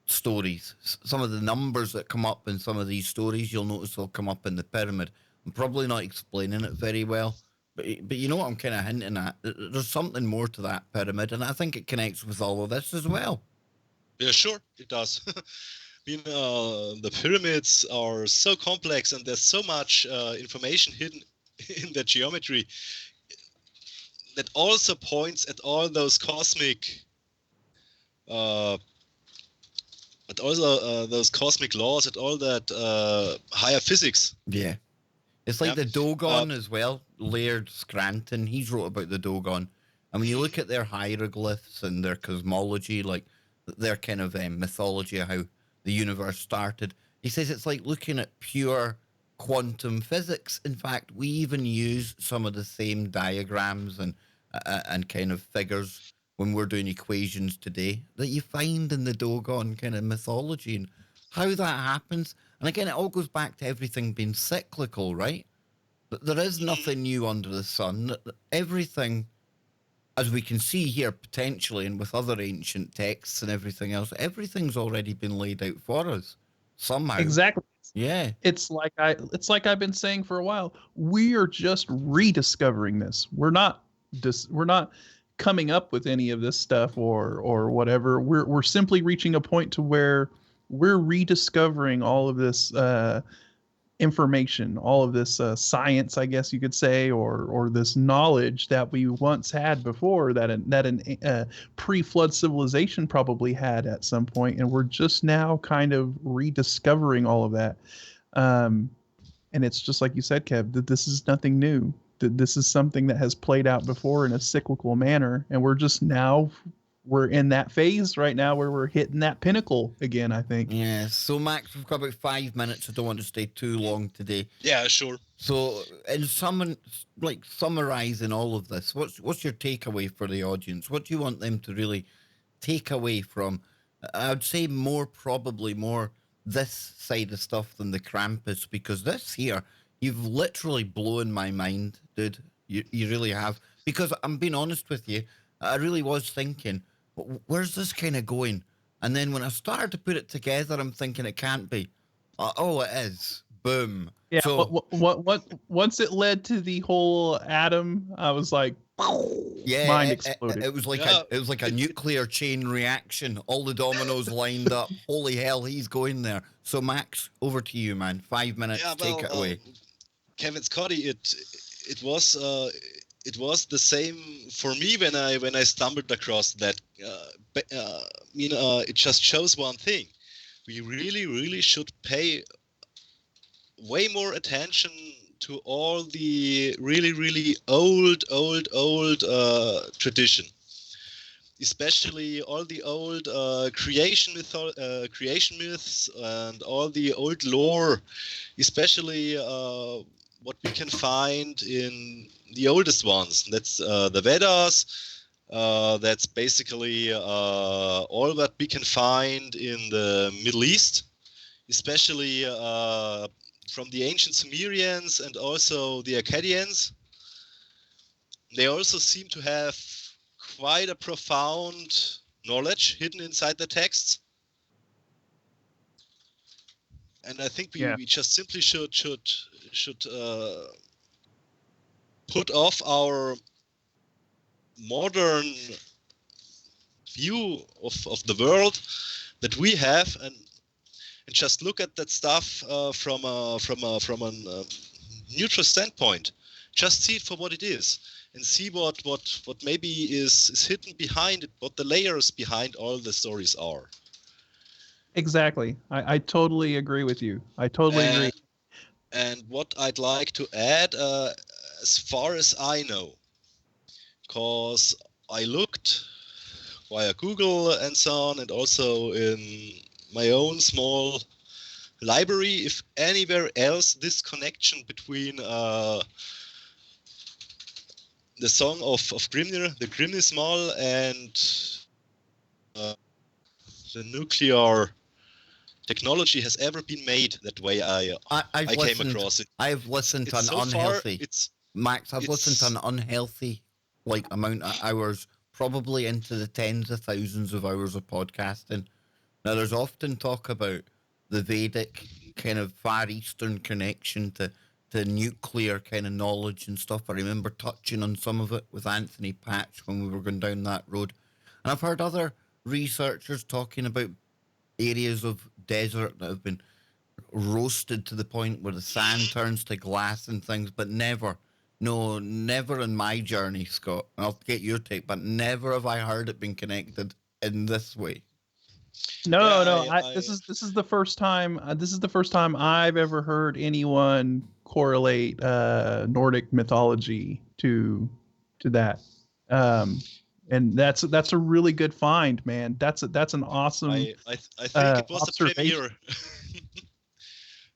stories. Some of the numbers that come up in some of these stories, you'll notice will come up in the pyramid. I'm probably not explaining it very well, But you know what I'm kind of hinting at? There's something more to that pyramid, and I think it connects with all of this as well. Yeah, sure, it does. The pyramids are so complex, and there's so much information hidden in the geometry that also points at all those cosmic, at also those cosmic laws, at all that higher physics. Yeah. It's like the Dogon as well. Laird Scranton, he's wrote about the Dogon. And when you look at their hieroglyphs and their cosmology, like their kind of mythology of how the universe started, he says it's like looking at pure quantum physics. In fact, we even use some of the same diagrams and kind of figures when we're doing equations today that you find in the Dogon kind of mythology, and how that happens. And again, it all goes back to everything being cyclical, right? But there is nothing new under the sun. Everything, as we can see here potentially, and with other ancient texts and everything else, everything's already been laid out for us somehow. Exactly. Yeah. It's like I've been saying for a while. We are just rediscovering this. We're not coming up with any of this stuff or whatever. We're simply reaching a point to where we're rediscovering all of this information, all of this science, I guess you could say, or this knowledge that we once had before, that a pre-flood civilization probably had at some point, and we're just now kind of rediscovering all of that. And it's just like you said, Kev, that this is nothing new. That this is something that has played out before in a cyclical manner, and we're in that phase right now where we're hitting that pinnacle again, I think. Yeah. So, Max, we've got about 5 minutes. I don't want to stay too long today. Yeah, sure. So, in summarizing all of this, what's your takeaway for the audience? What do you want them to really take away from? I would say probably more this side of stuff than the Krampus, because this here, you've literally blown my mind, dude. You really have. Because I'm being honest with you, I really was thinking, where's this kind of going? And then when I started to put it together, I'm thinking it can't be. Oh, it is. Boom. Yeah. So, once it led to the whole atom, I was like, yeah, mind exploded. It was like a nuclear chain reaction. All the dominoes lined up. Holy hell, he's going there. So, Max, over to you, man. 5 minutes. Take it away. Kevin Scotty, it was the same for me when I stumbled across that. It just shows one thing: we really should pay way more attention to all the really old tradition, especially all the old creation myths and all the old lore, especially what we can find in the oldest ones. That's the Vedas. That's basically all that we can find in the Middle East, especially from the ancient Sumerians and also the Akkadians. They also seem to have quite a profound knowledge hidden inside the texts. And I think we just simply should put off our modern view of the world that we have and just look at that stuff from a neutral standpoint. Just see it for what it is, and see what maybe is hidden behind it, what the layers behind all the stories are. Exactly. I totally agree with you. I totally agree. And what I'd like to add, as far as I know, because I looked via Google and so on, and also in my own small library, if anywhere else this connection between the song of Grimnir, the Grimnismal, and the nuclear technology has ever been made that way. I came across it. I've listened to an unhealthy. Max, I've listened to an unhealthy amount of hours, probably into the tens of thousands of hours of podcasting. Now, there's often talk about the Vedic kind of Far Eastern connection to to nuclear kind of knowledge and stuff. I remember touching on some of it with Anthony Patch when we were going down that road. And I've heard other researchers talking about areas of desert that have been roasted to the point where the sand turns to glass and things, but never in my journey, Scott. And I'll get your take, but never have I heard it being connected in this way. This is the first time. This is the first time I've ever heard anyone correlate Nordic mythology to that. And that's a really good find, man. That's an awesome. I think it was a premiere.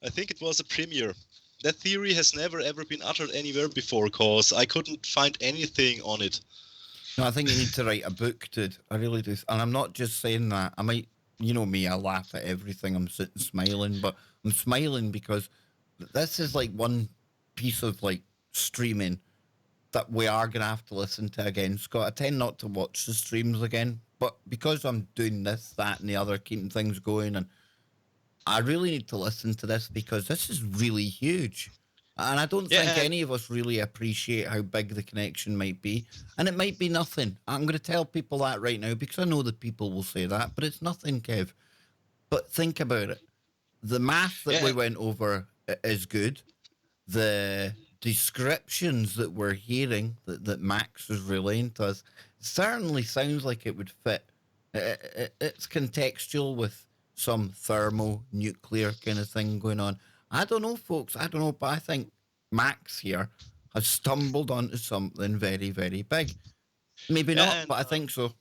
I think it was a premiere. That theory has never ever been uttered anywhere before, because I couldn't find anything on it. No, I think you need to write a book, dude. I really do. And I'm not just saying that. I might, you know me, I laugh at everything. I'm sitting smiling, but I'm smiling because this is like one piece of like streaming that we are going to have to listen to again, Scott. I tend not to watch the streams again, but because I'm doing this, that, and the other, keeping things going, and I really need to listen to this because this is really huge. And I don't think any of us really appreciate how big the connection might be. And it might be nothing. I'm going to tell people that right now because I know that people will say that, but it's nothing, Kev. But think about it. The math that we went over is good. The descriptions that we're hearing that Max is relaying to us certainly sounds like it would fit. It's contextual with some thermonuclear kind of thing going on. I don't know, folks. I don't know, but I think Max here has stumbled onto something very, very big. Maybe not, but I think so.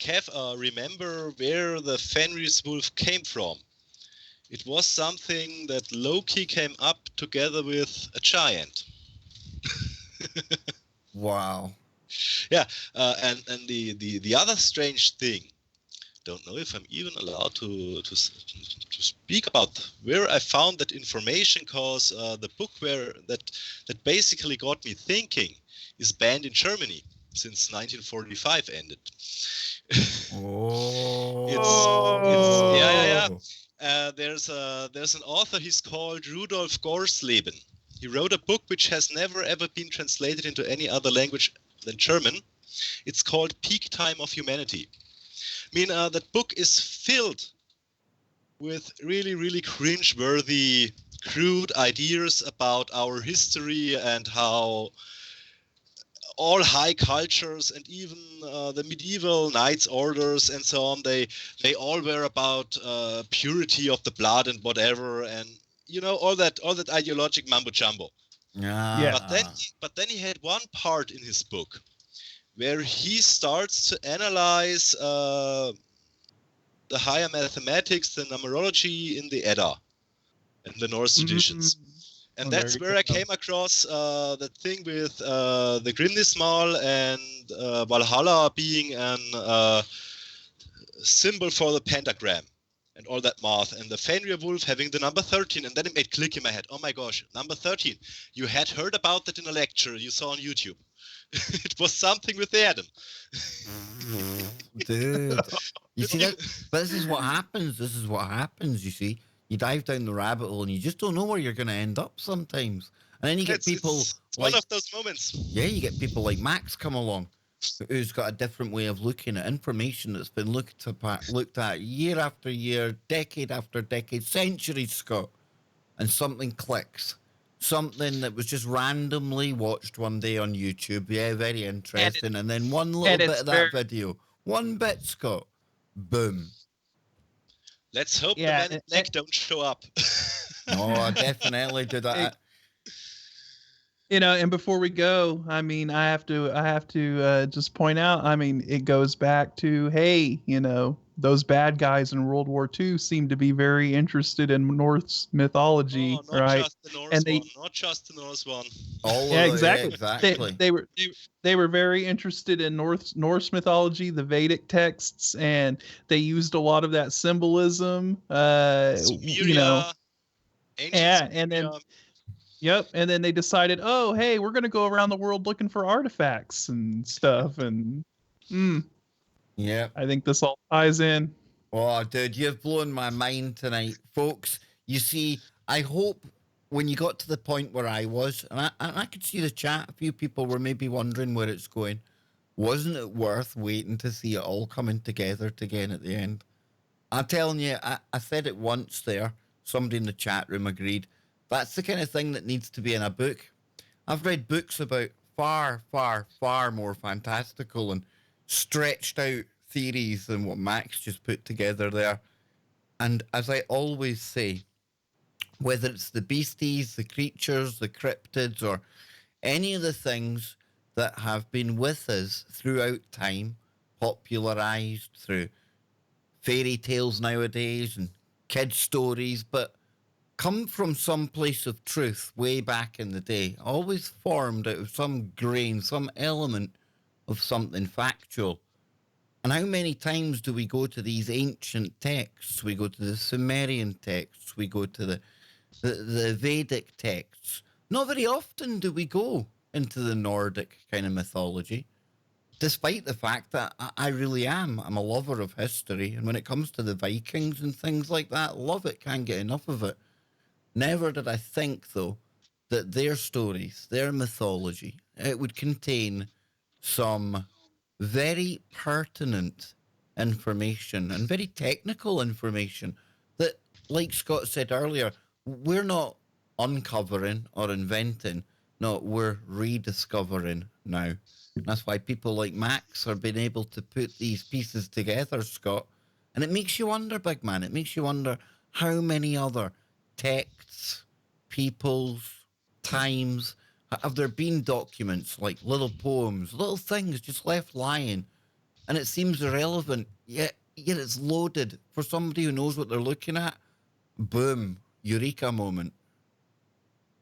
Kev, remember where the Fenris wolf came from? It was something that Loki came up together with a giant. Wow. Yeah, and the other strange thing, don't know if I'm even allowed to speak about where I found that information, because the book that basically got me thinking is banned in Germany since 1945 ended. There's an author, he's called Rudolf Gorsleben. He wrote a book which has never ever been translated into any other language than German. It's called Peak Time of Humanity. I mean, that book is filled with really, really cringe-worthy, crude ideas about our history and how all high cultures and even the medieval knights orders and so on, they all were about purity of the blood and whatever, and you know, all that ideologic mumbo jumbo. Yeah. But then he had one part in his book where he starts to analyze the higher mathematics, the numerology in the Edda and the Norse traditions. And that's where I came across that thing with the Grimnismal and Valhalla being an symbol for the pentagram and all that math, and the Fenrir wolf having the number 13, and then it made click in my head. Oh my gosh, number 13. You had heard about that in a lecture you saw on YouTube. It was something with the Adam. Dude. You see that? But this is what happens. You see. You dive down the rabbit hole and you just don't know where you're going to end up sometimes. And then you get people it's like, one of those moments. Yeah, you get people like Max come along who's got a different way of looking at information that's been looked at year after year, decade after decade, centuries, Scott. And something clicks. Something that was just randomly watched one day on YouTube. Yeah, very interesting. And then one little bit of that video. One bit, Scott. Boom. Let's hope the men in black don't show up. No, definitely do that. You know, and before we go, I mean, I have to just point out, I mean, it goes back to, hey, you know, those bad guys in World War II seem to be very interested in Norse mythology, right? Just the Norse one, not just the Norse one. Exactly. Exactly. They were very interested in Norse mythology, the Vedic texts, and they used a lot of that symbolism. Sumeria, you know, ancient and then. Sumeria. Yep, and then they decided, oh, hey, we're going to go around the world looking for artifacts and stuff, and yeah, I think this all ties in. Oh, dude, you've blown my mind tonight, folks. You see, I hope when you got to the point where I was, and I could see the chat, a few people were maybe wondering where it's going. Wasn't it worth waiting to see it all coming together again at the end? I'm telling you, I said it once there. Somebody in the chat room agreed. That's the kind of thing that needs to be in a book. I've read books about far, far, far more fantastical and stretched out theories than what Max just put together there. And as I always say, whether it's the beasties, the creatures, the cryptids, or any of the things that have been with us throughout time, popularized through fairy tales nowadays and kids' stories, but come from some place of truth way back in the day, always formed out of some grain, some element of something factual. And how many times do we go to these ancient texts? We go to the Sumerian texts, we go to the Vedic texts. Not very often do we go into the Nordic kind of mythology, despite the fact that I really am. I'm a lover of history. And when it comes to the Vikings and things like that, love it, can't get enough of it. Never did I think, though, that their stories, their mythology, it would contain some very pertinent information and very technical information that, like Scott said earlier, we're not uncovering or inventing. No, we're rediscovering now. That's why people like Max are being able to put these pieces together, Scott. And it makes you wonder, big man, it makes you wonder how many other texts, peoples, times, have there been documents like little poems, little things just left lying, and it seems irrelevant, yet it's loaded for somebody who knows what they're looking at. Boom, eureka moment.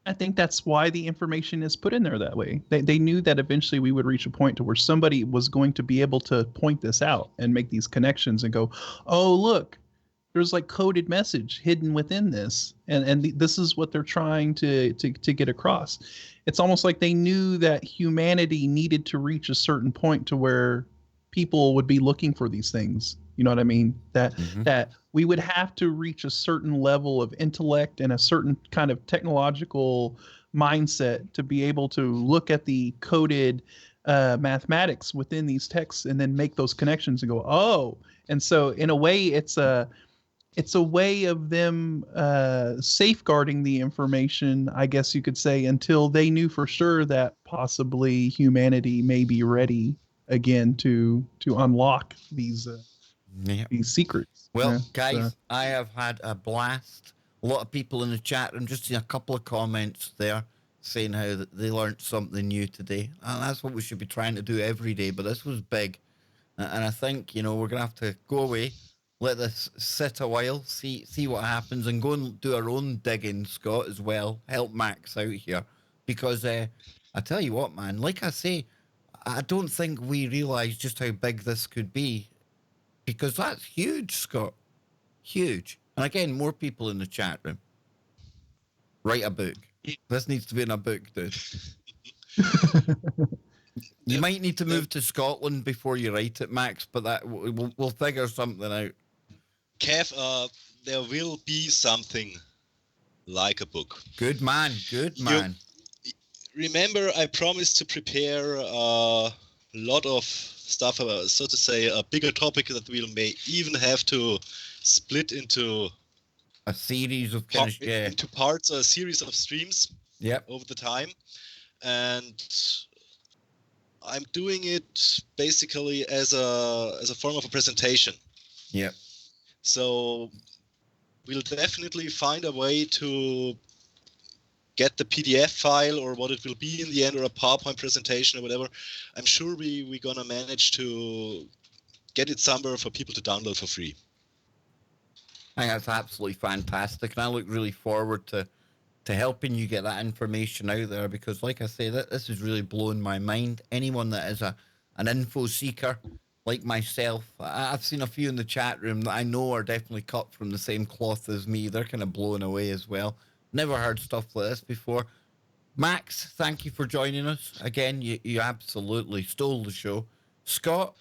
I think that's why the information is put in there that way. They knew that eventually we would reach a point to where somebody was going to be able to point this out and make these connections and go, oh, look, there's like coded message hidden within this. And this is what they're trying to get across. It's almost like they knew that humanity needed to reach a certain point to where people would be looking for these things. You know what I mean? That we would have to reach a certain level of intellect and a certain kind of technological mindset to be able to look at the coded mathematics within these texts and then make those connections and go, oh. And so in a way, it's a way of them safeguarding the information, I guess you could say, until they knew for sure that possibly humanity may be ready again to unlock these secrets. Well, guys, I have had a blast. A lot of people in the chat room, just seen a couple of comments there saying how they learned something new today. And that's what we should be trying to do every day. But this was big. And I think, we're going to have to go away, let this sit a while, see what happens, and go and do our own digging, Scott, as well. Help Max out here. Because I tell you what, man, like I say, I don't think we realise just how big this could be. Because that's huge, Scott. Huge. And again, more people in the chat room. Write a book. This needs to be in a book, dude. You might need to move to Scotland before you write it, Max, but that we'll figure something out. Kev, there will be something like a book. Good man, good man. Remember, I promised to prepare a lot of stuff, so to say, a bigger topic that we may even have to split into a series of into parts, a series of streams. Over the time, and I'm doing it basically as a form of a presentation. Yep. So we'll definitely find a way to get the PDF file or what it will be in the end, or a PowerPoint presentation or whatever. I'm sure we're gonna manage to get it somewhere for people to download for free. I think that's absolutely fantastic, and I look really forward to helping you get that information out there, because like I say, this is really blowing my mind. Anyone that is an info seeker like myself, I've seen a few in the chat room that I know are definitely cut from the same cloth as me. They're kind of blown away as well. Never heard stuff like this before. Max, thank you for joining us. Again, you absolutely stole the show. Scott,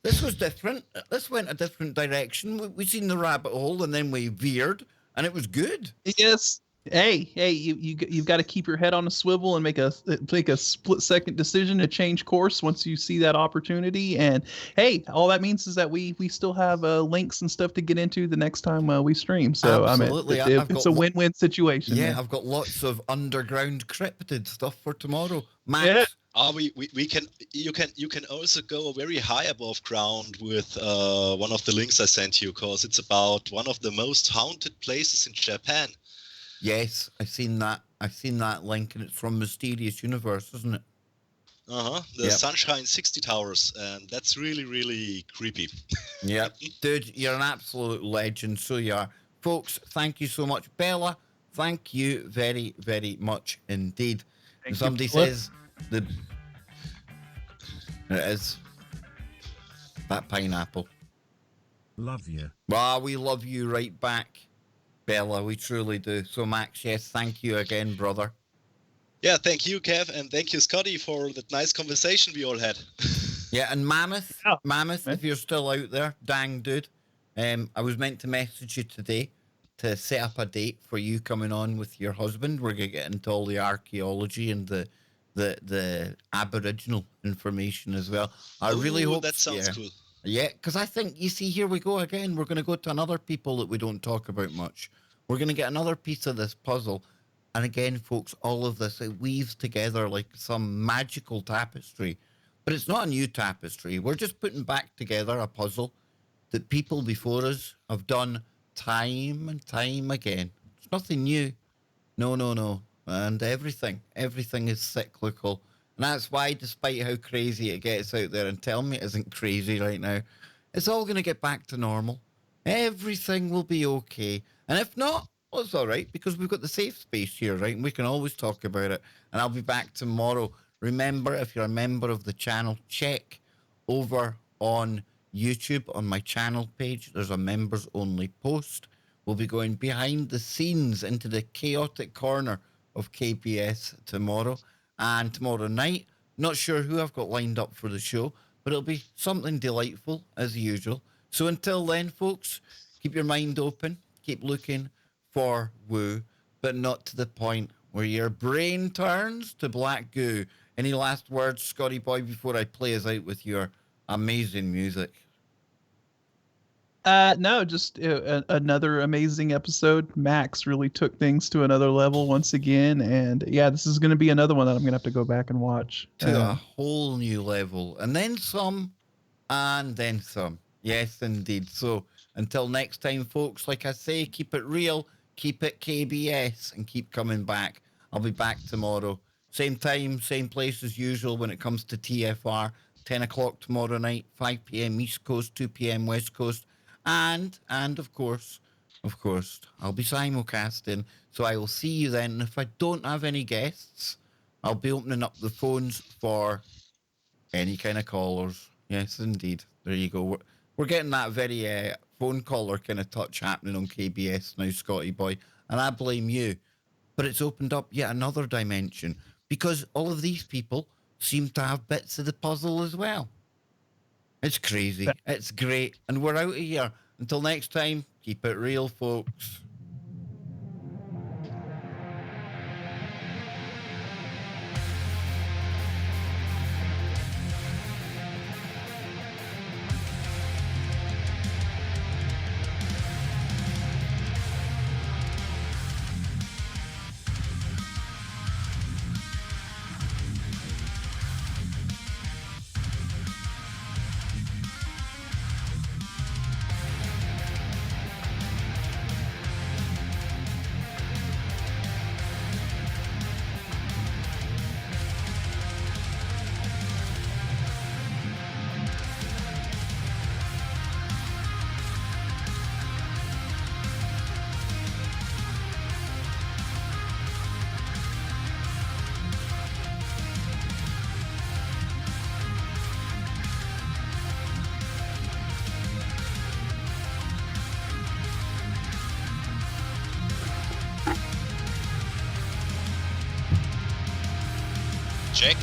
this was different. This went a different direction. We seen the rabbit hole and then we veered, and it was good. Yes. Hey, you've got to keep your head on a swivel and make a split-second decision to change course once you see that opportunity. And hey, all that means is that we still have links and stuff to get into the next time we stream. So absolutely, I mean, it's a win-win situation. Yeah, man. I've got lots of underground cryptid stuff for tomorrow. Max. Yeah. We can you can also go very high above ground with one of the links I sent you, because it's about one of the most haunted places in Japan. Yes, I've seen that link, and it's from Mysterious Universe, isn't it? The Sunshine 60 Towers, and that's really, really creepy. Yep. Dude, you're an absolute legend, so you are. Folks, thank you so much. Bella, thank you very, very much indeed. Thank somebody you. says it is that pineapple. Love you. Well, we love you right back, Bella. We truly do. So, Max, yes, thank you again, brother. Yeah, thank you, Kev, and thank you, Scotty, for that nice conversation we all had. Yeah, and Mammoth, if you're still out there, dang dude, I was meant to message you today to set up a date for you coming on with your husband. We're gonna get into all the archaeology and the Aboriginal information as well. I really hope that sounds cool. Yeah, because I think, you see, here we go again. We're going to go to another people that we don't talk about much. We're going to get another piece of this puzzle. And again, folks, all of this, it weaves together like some magical tapestry. But it's not a new tapestry. We're just putting back together a puzzle that people before us have done time and time again. It's nothing new. No. And everything is cyclical. And that's why, despite how crazy it gets out there, and tell me it isn't crazy right now, it's all going to get back to normal. Everything will be okay. And if not, well, it's all right, because we've got the safe space here, right? And we can always talk about it. And I'll be back tomorrow. Remember, if you're a member of the channel, check over on YouTube on my channel page. There's a members only post. We'll be going behind the scenes into the chaotic corner of KBS tomorrow. And tomorrow night, not sure who I've got lined up for the show, but it'll be something delightful as usual. So until then, folks, keep your mind open, keep looking for woo, but not to the point where your brain turns to black goo. Any last words, Scotty boy, before I play us out with your amazing music? No, just another amazing episode. Max really took things to another level once again, and yeah, this is going to be another one that I'm going to have to go back and watch. To a whole new level, and then some, and then some. Yes, indeed. So until next time, folks, like I say, keep it real, keep it KBS, and keep coming back. I'll be back tomorrow. Same time, same place as usual when it comes to TFR. 10 o'clock tomorrow night, 5 p.m. East Coast, 2 p.m. West Coast. And of course, I'll be simulcasting, so I will see you then. And if I don't have any guests, I'll be opening up the phones for any kind of callers. Yes, indeed. There you go. We're getting that very phone caller kind of touch happening on KBS now, Scotty boy, and I blame you. But it's opened up yet another dimension, because all of these people seem to have bits of the puzzle as well. It's crazy. It's great. And we're out of here. Until next time, keep it real, folks. Check.